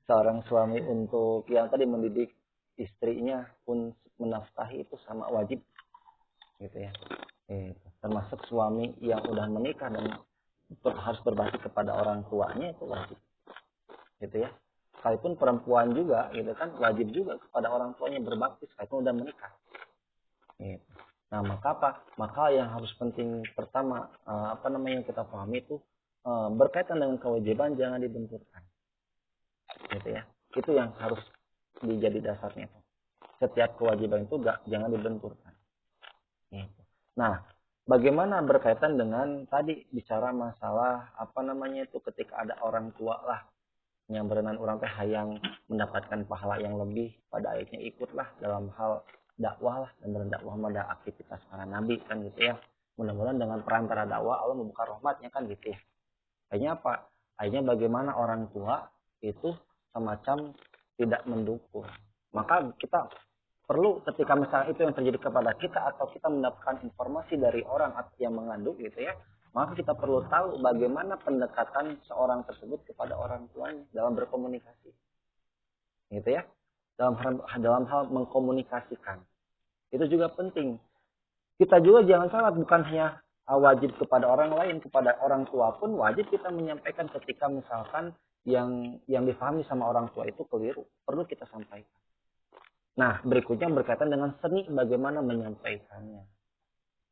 seorang suami untuk yang tadi mendidik istrinya pun menafkahi itu sama wajib. Gitu ya. Termasuk suami yang udah menikah dan harus berbakti kepada orang tuanya itu wajib, gitu ya. Sekalipun perempuan juga, gitu kan, wajib juga kepada orang tuanya berbakti sekalipun udah menikah. Gitu. Nah, maka apa? Maka yang harus penting pertama, yang kita pahami itu berkaitan dengan kewajiban jangan dibenturkan, gitu ya. Itu yang harus dijadi dasarnya. Setiap kewajiban itu jangan dibenturkan. Gitu. Nah, bagaimana berkaitan dengan tadi bicara masalah ketika ada orang tua lah yang berenang orang teh hayang mendapatkan pahala yang lebih, pada akhirnya ikutlah dalam hal dakwah lah, dan berdakwah pada aktivitas para nabi kan gitu ya. Mudah-mudahan dengan perantara dakwah Allah membuka rahmatnya kan gitu ya. Akhirnya apa? Akhirnya bagaimana orang tua itu semacam tidak mendukung. Maka kita perlu ketika misalnya itu yang terjadi kepada kita atau kita mendapatkan informasi dari orang yang mengandung gitu ya, maka kita perlu tahu bagaimana pendekatan seorang tersebut kepada orang tuanya dalam berkomunikasi, gitu ya, dalam hal mengkomunikasikan. Itu juga penting. Kita juga jangan salah, bukan hanya wajib kepada orang lain, kepada orang tua pun wajib kita menyampaikan ketika misalkan yang difahami sama orang tua itu keliru, perlu kita sampaikan. Nah, berikutnya berkaitan dengan seni bagaimana menyampaikannya.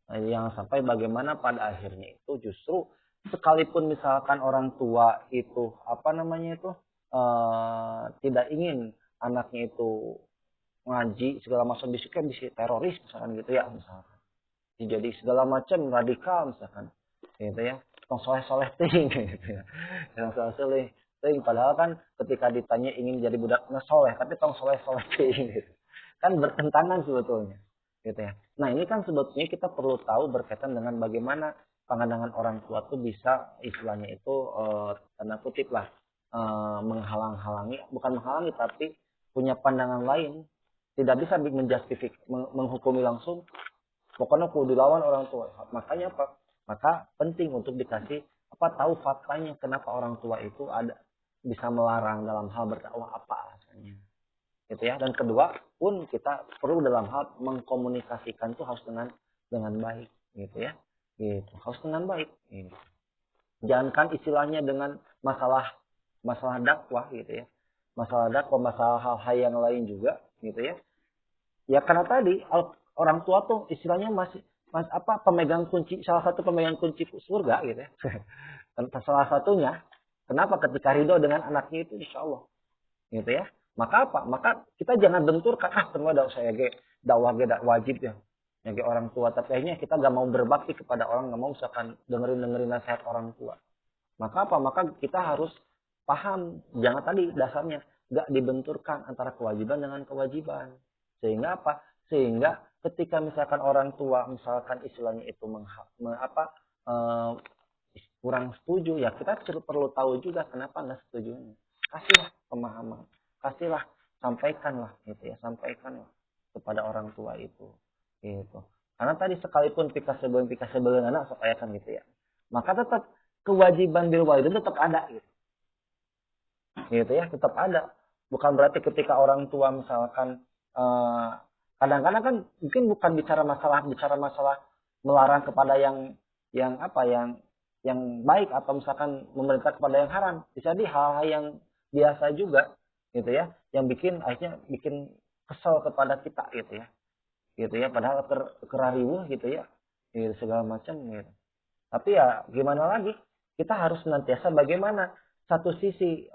Nah, yang sampai bagaimana pada akhirnya itu justru sekalipun misalkan orang tua itu tidak ingin anaknya itu ngaji segala macam, bisa teroris misalkan gitu ya, misalkan. Jadi segala macam radikal misalkan. Gitu ya. Tong soleh-soleh ting gitu ya. Yang soleh Padahal kan ketika ditanya ingin jadi budak soleh, tapi tong soleh gitu. Kan bertentangan sebetulnya. Gitu ya. Nah ini kan sebetulnya kita perlu tahu berkaitan dengan bagaimana pandangan orang tua tuh bisa istilahnya itu tanda kutip lah menghalang-halangi, bukan menghalangi tapi punya pandangan lain, tidak bisa menghukumi langsung. Pokoknya kudu dilawan orang tua. Makanya apa? Maka penting untuk dikasih tahu faktanya kenapa orang tua itu bisa melarang dalam hal berdakwah apa alasannya. Gitu ya. Dan kedua pun kita perlu dalam hal mengkomunikasikan itu harus dengan baik, gitu ya. Gitu. Harus dengan baik. Gitu. Jangankan istilahnya dengan masalah dakwah gitu ya. Masalah dakwah, masalah hal-hal yang lain juga gitu ya. Ya karena tadi orang tua tuh istilahnya salah satu pemegang kunci surga gitu ya. Salah satunya kenapa ketika ridho dengan anaknya itu insya Allah gitu ya. Maka apa? Maka kita jangan benturkan semua dakwah wajib ya. Yang orang tua, tapi akhirnya kita gak mau berbakti kepada orang, gak mau misalkan dengerin nasihat orang tua. Maka apa? Maka kita harus paham, jangan tadi dasarnya gak dibenturkan antara kewajiban dengan kewajiban. Sehingga apa? Sehingga ketika misalkan orang tua misalkan istilahnya itu kurang setuju, ya kita perlu tahu juga kenapa nggak setujunya. Kasihlah pemahaman, kasihlah, sampaikanlah gitu ya, sampaikanlah kepada orang tua itu. Gitu. Karena tadi sekalipun pika sebelum anak sampaikan gitu ya. Maka tetap kewajiban bil walidain tetap ada gitu. Gitu ya, tetap ada. Bukan berarti ketika orang tua misalkan kadang-kadang kan mungkin bukan bicara masalah melarang kepada yang baik atau misalkan memerintah kepada yang haram. Bisa di hal-hal yang biasa juga gitu ya, yang akhirnya bikin kesel kepada kita gitu ya. Gitu ya, padahal kerariwuh gitu ya. Gitu, segala macam gitu. Tapi ya gimana lagi? Kita harus senantiasa bagaimana satu sisi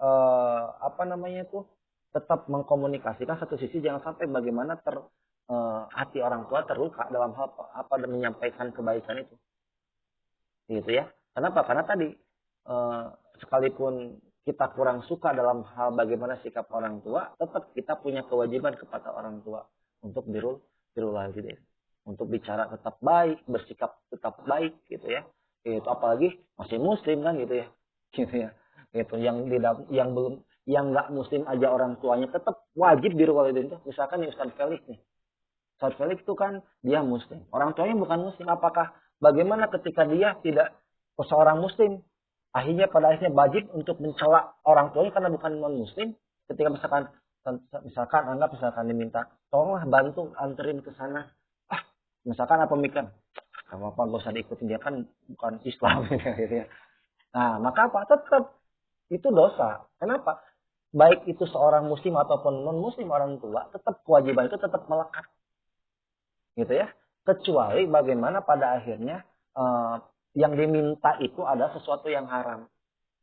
tetap mengkomunikasikan, satu sisi jangan sampai bagaimana hati orang tua terluka dalam hal dan menyampaikan kebaikan itu. Gitu ya. Kenapa? Karena tadi sekalipun kita kurang suka dalam hal bagaimana sikap orang tua, tetap kita punya kewajiban kepada orang tua untuk birrul walidain. Untuk bicara tetap baik, bersikap tetap baik gitu ya. Itu apalagi masih muslim kan gitu ya. Gitu ya. Itu yang nggak muslim aja orang tuanya tetap wajib birrul walidain itu. Misalkan nih Ustaz Felix nih. Ustaz Felix itu kan dia muslim. Orang tuanya bukan muslim. Apakah bagaimana ketika dia tidak seorang muslim, pada akhirnya wajib untuk mencela orang tuanya karena bukan non muslim? Ketika misalkan diminta, tolonglah bantu anterin ke sana. Misalkan apa mikir? Gak apa-apa, gak usah diikutin, dia kan bukan Islam gitu ya. Nah, maka apa? Tetap itu dosa. Kenapa? Baik itu seorang muslim ataupun non muslim orang tua, tetap kewajiban itu tetap melekat. Gitu ya. Kecuali bagaimana pada akhirnya yang diminta itu ada sesuatu yang haram.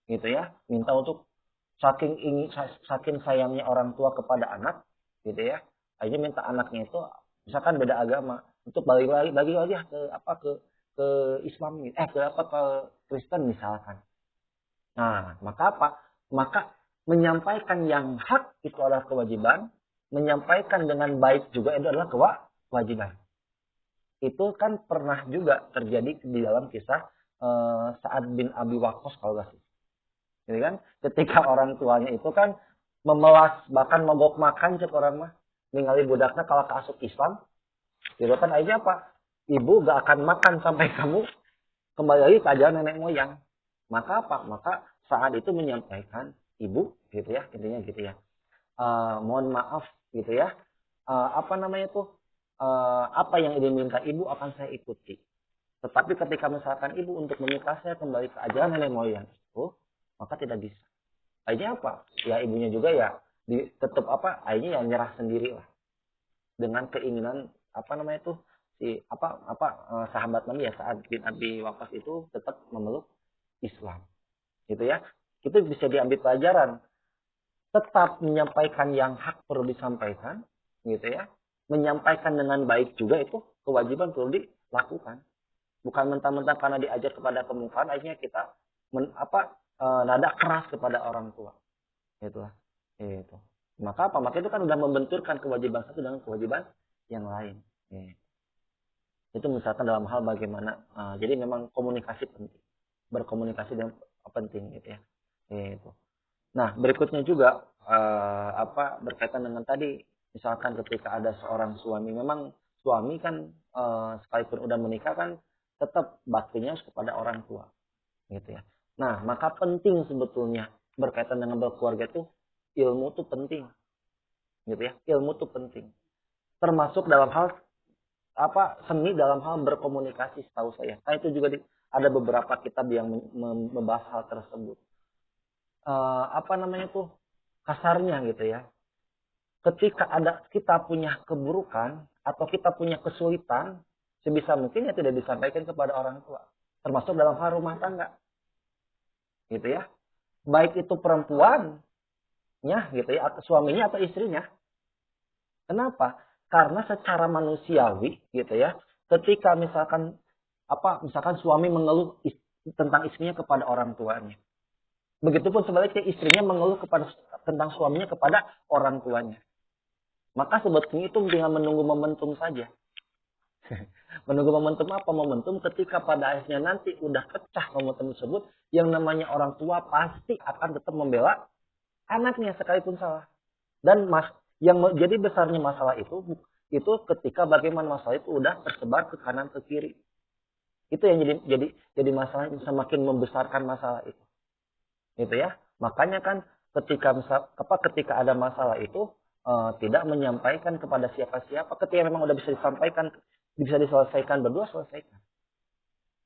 Gitu ya. Minta untuk saking sayangnya orang tua kepada anak, gitu ya. Akhirnya minta anaknya itu misalkan beda agama, untuk bagi lagi ke Islam, ke Kristen misalkan. Nah, maka apa? Maka menyampaikan yang hak itu adalah kewajiban, menyampaikan dengan baik juga itu adalah kewajiban. Itu kan pernah juga terjadi di dalam kisah Sa'ad bin Abi Waqqas kalau nggak sih. Jadi kan ketika orang tuanya itu kan memelas, bahkan mogok makan cek orang mah, ningali budaknya kalau keasuk Islam. Gitu kan aja apa? Ibu gak akan makan sampai kamu kembali lagi ke ajaran nenek moyang. Maka apa? Maka Sa'ad itu menyampaikan, ibu gitu ya, intinya gitu ya. Mohon maaf gitu ya. Apa yang diminta ibu akan saya ikuti. Tetapi ketika misalkan ibu untuk meminta saya kembali ke ajaran nenek moyang itu, maka tidak bisa. Akhirnya apa? Ya ibunya juga ya tetap akhirnya ya nyerah sendiri lah. Dengan keinginan sahabat Nabi ya Sa'ad bin Abi Waqqas itu tetap memeluk Islam. Gitu ya. Itu bisa diambil pelajaran. Tetap menyampaikan yang hak perlu disampaikan, gitu ya. Menyampaikan dengan baik juga itu kewajiban perlu dilakukan. Bukan mentah-mentah karena diajar kepada kemungkaran akhirnya kita nada keras kepada orang tua. Itulah. Itu. Maka apa? Maka itu kan udah membenturkan kewajiban satu dengan kewajiban yang lain. Itu misalkan dalam hal bagaimana. Jadi memang komunikasi penting. Berkomunikasi dengan penting gitu ya. Itu. Nah, berikutnya juga berkaitan dengan tadi, misalkan ketika ada seorang suami, memang suami kan sekalipun udah menikah kan tetap baktinya kepada orang tua, gitu ya. Nah, maka penting sebetulnya berkaitan dengan berkeluarga itu ilmu tuh penting, gitu ya. Ilmu tuh penting, termasuk dalam hal seni dalam hal berkomunikasi, setahu saya. Nah, itu juga ada beberapa kitab yang membahas hal tersebut. Kasarnya gitu ya. Ketika kita punya keburukan atau kita punya kesulitan, sebisa mungkin ya tidak disampaikan kepada orang tua, termasuk dalam hal rumah tangga, gitu ya. Baik itu perempuannya, gitu ya, atau suaminya atau istrinya. Kenapa? Karena secara manusiawi, gitu ya, ketika misalkan suami mengeluh tentang istrinya kepada orang tuanya, begitupun sebaliknya istrinya mengeluh tentang suaminya kepada orang tuanya. Maka sebetulnya itu tinggal menunggu momentum saja. Menunggu momentum apa? Momentum ketika pada akhirnya nanti udah pecah momentum tersebut, yang namanya orang tua pasti akan tetap membela anaknya sekalipun salah. Dan yang jadi besarnya masalah itu ketika bagaimana masalah itu udah tersebar ke kanan ke kiri. Itu yang jadi masalah yang semakin membesarkan masalah itu. Gitu ya. Makanya kan ketika ada masalah itu tidak menyampaikan kepada siapa-siapa. Ketika memang udah bisa disampaikan, bisa diselesaikan berdua, selesaikan.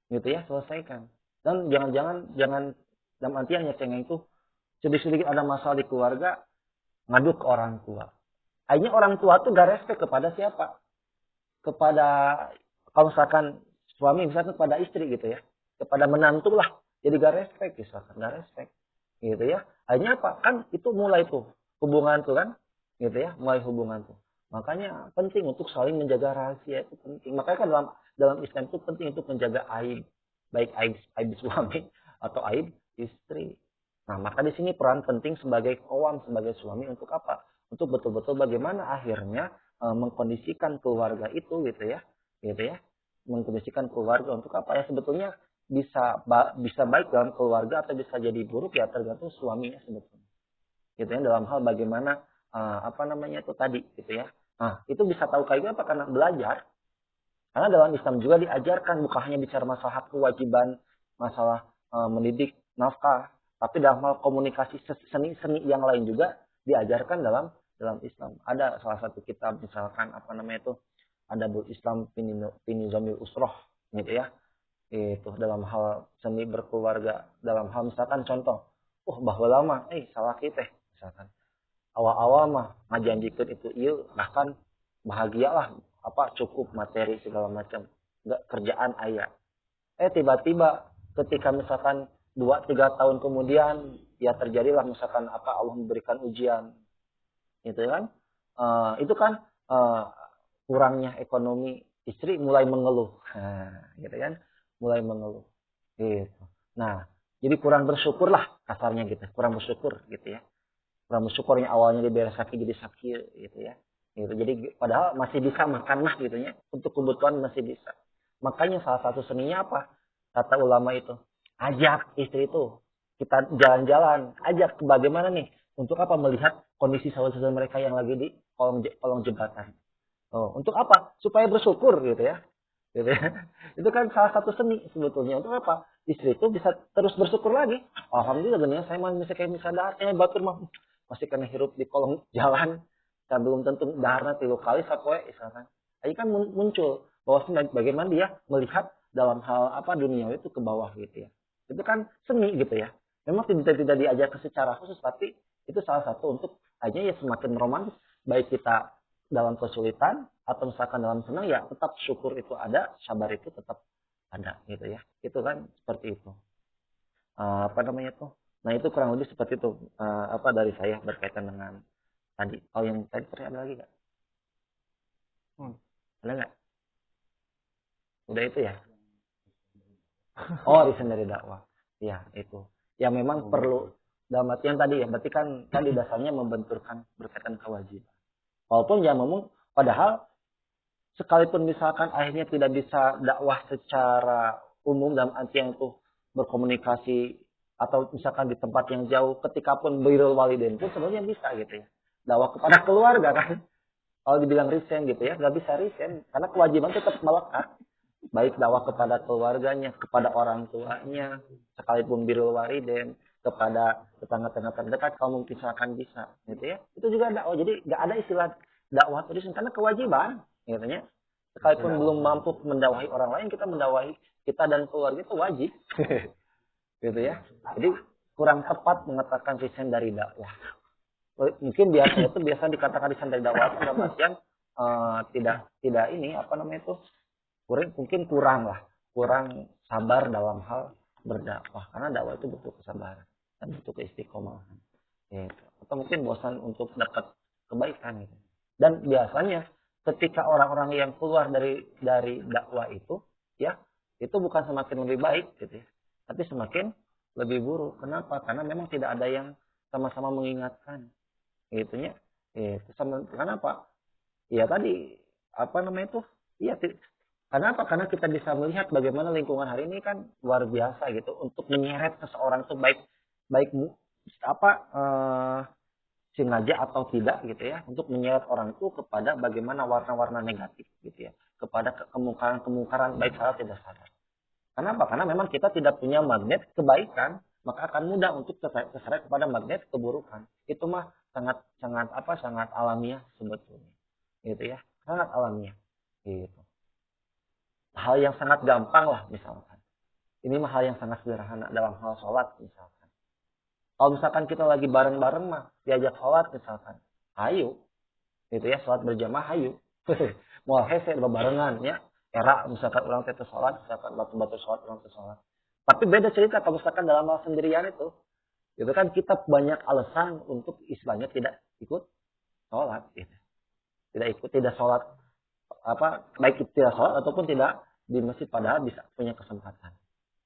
Gitu ya, selesaikan. Dan jangan dalam artian ya cengeng itu sedikit ada masalah di keluarga, ngadu ke orang tua. Akhirnya orang tua tuh gak respect kepada siapa? Kepada, kalau misalkan suami misalkan kepada istri gitu ya. Kepada menantu lah. Jadi gak respect, misalkan gak respect. Gitu ya. Akhirnya apa? Kan itu mulai tuh hubungan tuh kan. Gitu ya, mulai hubungan tuh. Makanya penting untuk saling menjaga rahasia itu penting. Makanya kan dalam Islam itu penting untuk menjaga aib. Baik aib suami atau aib istri. Nah, maka di sini peran penting sebagai kawan, sebagai suami untuk apa? Untuk betul-betul bagaimana akhirnya mengkondisikan keluarga itu gitu ya. Gitu ya. Mengkondisikan keluarga untuk apa ya? Sebetulnya bisa baik dalam keluarga atau bisa jadi buruk ya tergantung suaminya sebetulnya. Gitu ya, dalam hal bagaimana itu tadi gitu ya. Nah, itu bisa tahu kayak apa? Karena belajar. Karena dalam Islam juga diajarkan bukan hanya bicara masalah hak kewajiban, masalah mendidik, nafkah, tapi dalam hal komunikasi seni yang lain juga diajarkan dalam Islam. Ada salah satu kitab misalkan Adabul Islam fi Nizamil Usroh gitu ya. Itu dalam hal seni berkeluarga, dalam hal misalkan contoh, bahwa lama salah kita misalkan. Awal-awal mah ngajanjikeun itu bahkan bahagialah cukup materi segala macam, enggak kerjaan aya. Tiba-tiba ketika misalkan 2-3 tahun kemudian ya terjadilah misalkan Allah memberikan ujian. Gitu kan? Itu kan kurangnya ekonomi, istri mulai mengeluh. Gitu kan? Mulai mengeluh. Gitu. Nah, jadi kurang bersyukurlah kasarnya gitu, kurang bersyukur gitu ya. Kurang bersyukurnya awalnya diberi sakit jadi sakit gitu ya. Gitu. Jadi padahal masih bisa makan lah gitu ya. Untuk kebutuhan masih bisa. Makanya salah satu seninya apa? Kata ulama itu, ajak istri itu kita jalan-jalan, ajak bagaimana nih? Untuk apa? Melihat kondisi saudara-saudara mereka yang lagi di kolong jembatan. Untuk apa? Supaya bersyukur gitu ya. Gitu ya. Itu kan salah satu seni sebetulnya. Untuk apa? Istri itu bisa terus bersyukur lagi. Alhamdulillah dunia saya masih kayak misalnya batur mah masih kena hirup di kolong jalan, dan belum tentu daharna 3 kali sapoe misalkan. Ini kan muncul bahwa bagaimana dia melihat dalam hal dunia itu ke bawah gitu ya. Itu kan seni gitu ya. Memang tidak diajarkan secara khusus, tapi itu salah satu untuk aja ya semakin romantis. Baik kita dalam kesulitan atau misalkan dalam senang ya tetap syukur itu ada, sabar itu tetap ada gitu ya. Itu kan seperti itu. Nah itu kurang lebih seperti itu dari saya berkaitan dengan tadi. Oh yang tadi ada lagi nggak? Ada nggak? Udah itu ya? Oh, desain dari dakwah. Ya itu. yang memang perlu dalam artian tadi ya, berarti kan tadi dasarnya membenturkan berkaitan kewajiban. Walaupun ya memang padahal sekalipun misalkan akhirnya tidak bisa dakwah secara umum dalam artian itu berkomunikasi atau misalkan di tempat yang jauh, ketika pun birrul walidain pun sebenarnya bisa gitu ya. Dakwah kepada keluarga kan. Kalau dibilang resign gitu ya, nggak bisa resign karena kewajiban tetap melekat. Baik dakwah kepada keluarganya, kepada orang tuanya, sekalipun birrul walidain, kepada tetangga-tetangga terdekat kalau mungkin misalkan bisa gitu ya. Itu juga dakwah. Jadi nggak ada istilah dakwah terus karena kewajiban gitu ya. Sekalipun belum mampu mendakwahi orang lain, kita mendakwahi kita dan keluarga itu wajib. Gitu ya. Jadi kurang tepat mengatakan resign dari dakwah. Mungkin biasa dikatakan resign dari dakwah dalam artian tidak ini apa namanya itu mungkin kurang sabar dalam hal berdakwah karena dakwah itu butuh kesabaran dan butuh keistiqomahan. Gitu. Atau mungkin bosan untuk dapat kebaikan gitu. Dan biasanya ketika orang-orang yang keluar dari dakwah itu ya itu bukan semakin lebih baik gitu ya. Tapi semakin lebih buruk. Kenapa? Karena memang tidak ada yang sama-sama mengingatkan. Gitunya. Kenapa? Ya tadi, apa namanya itu? Iya, kenapa? Karena kita bisa melihat bagaimana lingkungan hari ini kan luar biasa gitu. Untuk menyeret seseorang itu baik sengaja atau tidak gitu ya. Untuk menyeret orang itu kepada bagaimana warna-warna negatif gitu ya. Kepada kemungkaran baik salah tidak salah. Kenapa? Karena memang kita tidak punya magnet kebaikan, maka akan mudah untuk terseret kepada magnet keburukan. Itu mah sangat alamiah sebetulnya. Gitu ya. Sangat alamiah. Gitu. Hal yang sangat gampang lah misalkan. Ini mah hal yang sangat sederhana dalam hal sholat misalkan. Kalau misalkan kita lagi bareng-bareng mah diajak sholat misalkan. Ayo. Gitu ya, sholat berjamaah ayo. Mau hese barengan ya. Era misalkan orang itu sholat, misalkan batu-batu sholat, orang itu sholat. Tapi beda cerita kalau misalkan dalam hal sendirian itu kan kita banyak alasan untuk istilahnya tidak ikut sholat. Gitu. Tidak sholat, baik itu tidak sholat ataupun tidak di masjid padahal bisa punya kesempatan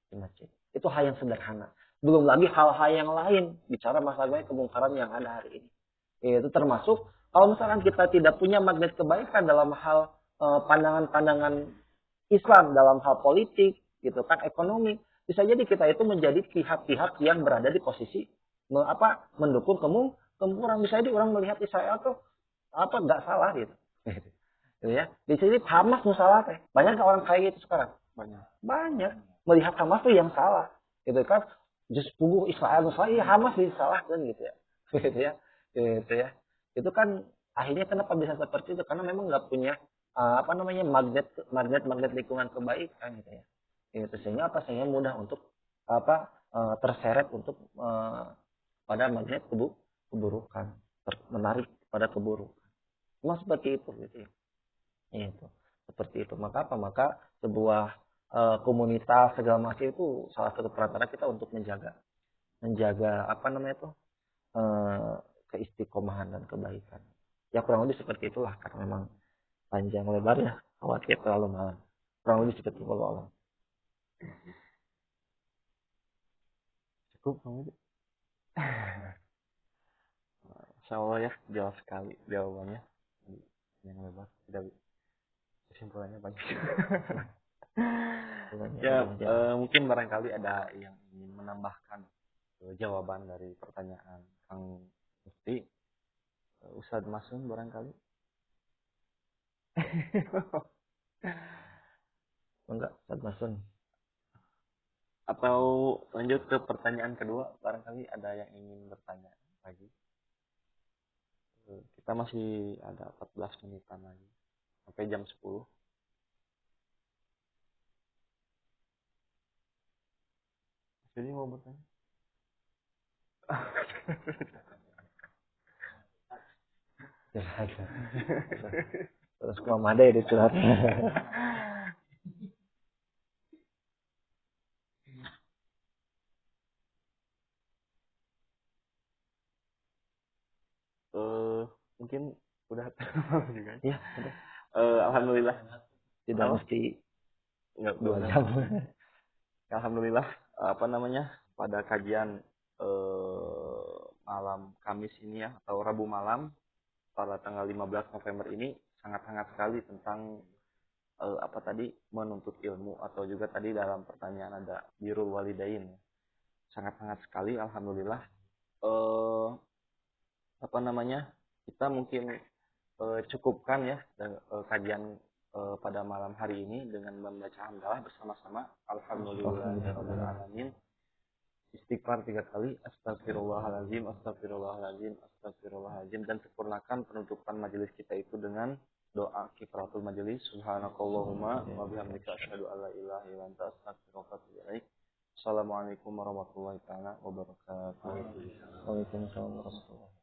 di masjid. Itu hal yang sederhana. Belum lagi hal-hal yang lain, bicara masalahnya kemungkaran yang ada hari ini. Itu termasuk kalau misalkan kita tidak punya magnet kebaikan dalam hal pandangan-pandangan Islam dalam hal politik, gitu kan, ekonomi, bisa jadi kita itu menjadi pihak-pihak yang berada di posisi mendukung kemungkaran. Bisa jadi orang melihat Israel tuh nggak salah gitu. Gitu ya. Di sini Hamas salah teh. Banyak orang kayak gitu sekarang. Banyak. Melihat Hamas tuh yang salah. Gitu kan. Justru Israel salah, iya Hamas disalahkan gitu ya. Gitu ya. Gitu ya. Itu kan akhirnya kenapa bisa seperti itu? Karena memang nggak punya magnet lingkungan kebaikan gitu ya. Itu sehingga sehingga mudah untuk terseret untuk pada magnet keburukan, menarik pada keburukan. Memang seperti itu gitu ya. Itu seperti itu. Maka sebuah komunitas segala macam itu salah satu perantara kita untuk menjaga keistiqomahan dan kebaikan. Ya kurang lebih seperti itulah karena memang panjang lebar ya, khawatir terlalu malam. Kurang lebih seperti itu Allah. Cukup kamu. Insya Allah ya, jauh sekali jawabannya. Yang lebar, tidak kesimpulannya banyak. Mungkin barangkali ada yang ingin menambahkan jawaban dari pertanyaan Kang Mufti. Ustadz Masun barangkali. Enggak, Ustadz Masun. Atau lanjut ke pertanyaan kedua, barangkali ada yang ingin bertanya lagi. Kita masih ada 14 menitan lagi sampai jam 10. Jadi mau bertanya? Terus ke Mama Ade dicurhat. Mungkin udah terlalu juga. Iya, udah. Alhamdulillah. Tidak mesti enggak 2 jam. Alhamdulillah pada kajian malam Kamis ini ya, atau Rabu malam pada tanggal 15 November ini sangat hangat sekali tentang apa tadi, menuntut ilmu, atau juga tadi dalam pertanyaan ada birrul walidain. Sangat hangat sekali, alhamdulillah. Apa namanya? Kita mungkin cukupkan ya kajian pada malam hari ini dengan membaca hamdalah bersama-sama. Alhamdulillahirabbil alamin. Istighfar 3 kali, astagfirullahaladzim, astagfirullahaladzim, astagfirullahaladzim, dan sempurnakan penutupan majelis kita itu dengan doa kifaratul majelis. Subhanakallahumma wa bihamdika asyhadu an la ilaha illa anta astaghfiruka wa atubu ilaik. Assalamualaikum warahmatullahi wabarakatuh. Waalaikumsalam warahmatullahi wabarakatuh.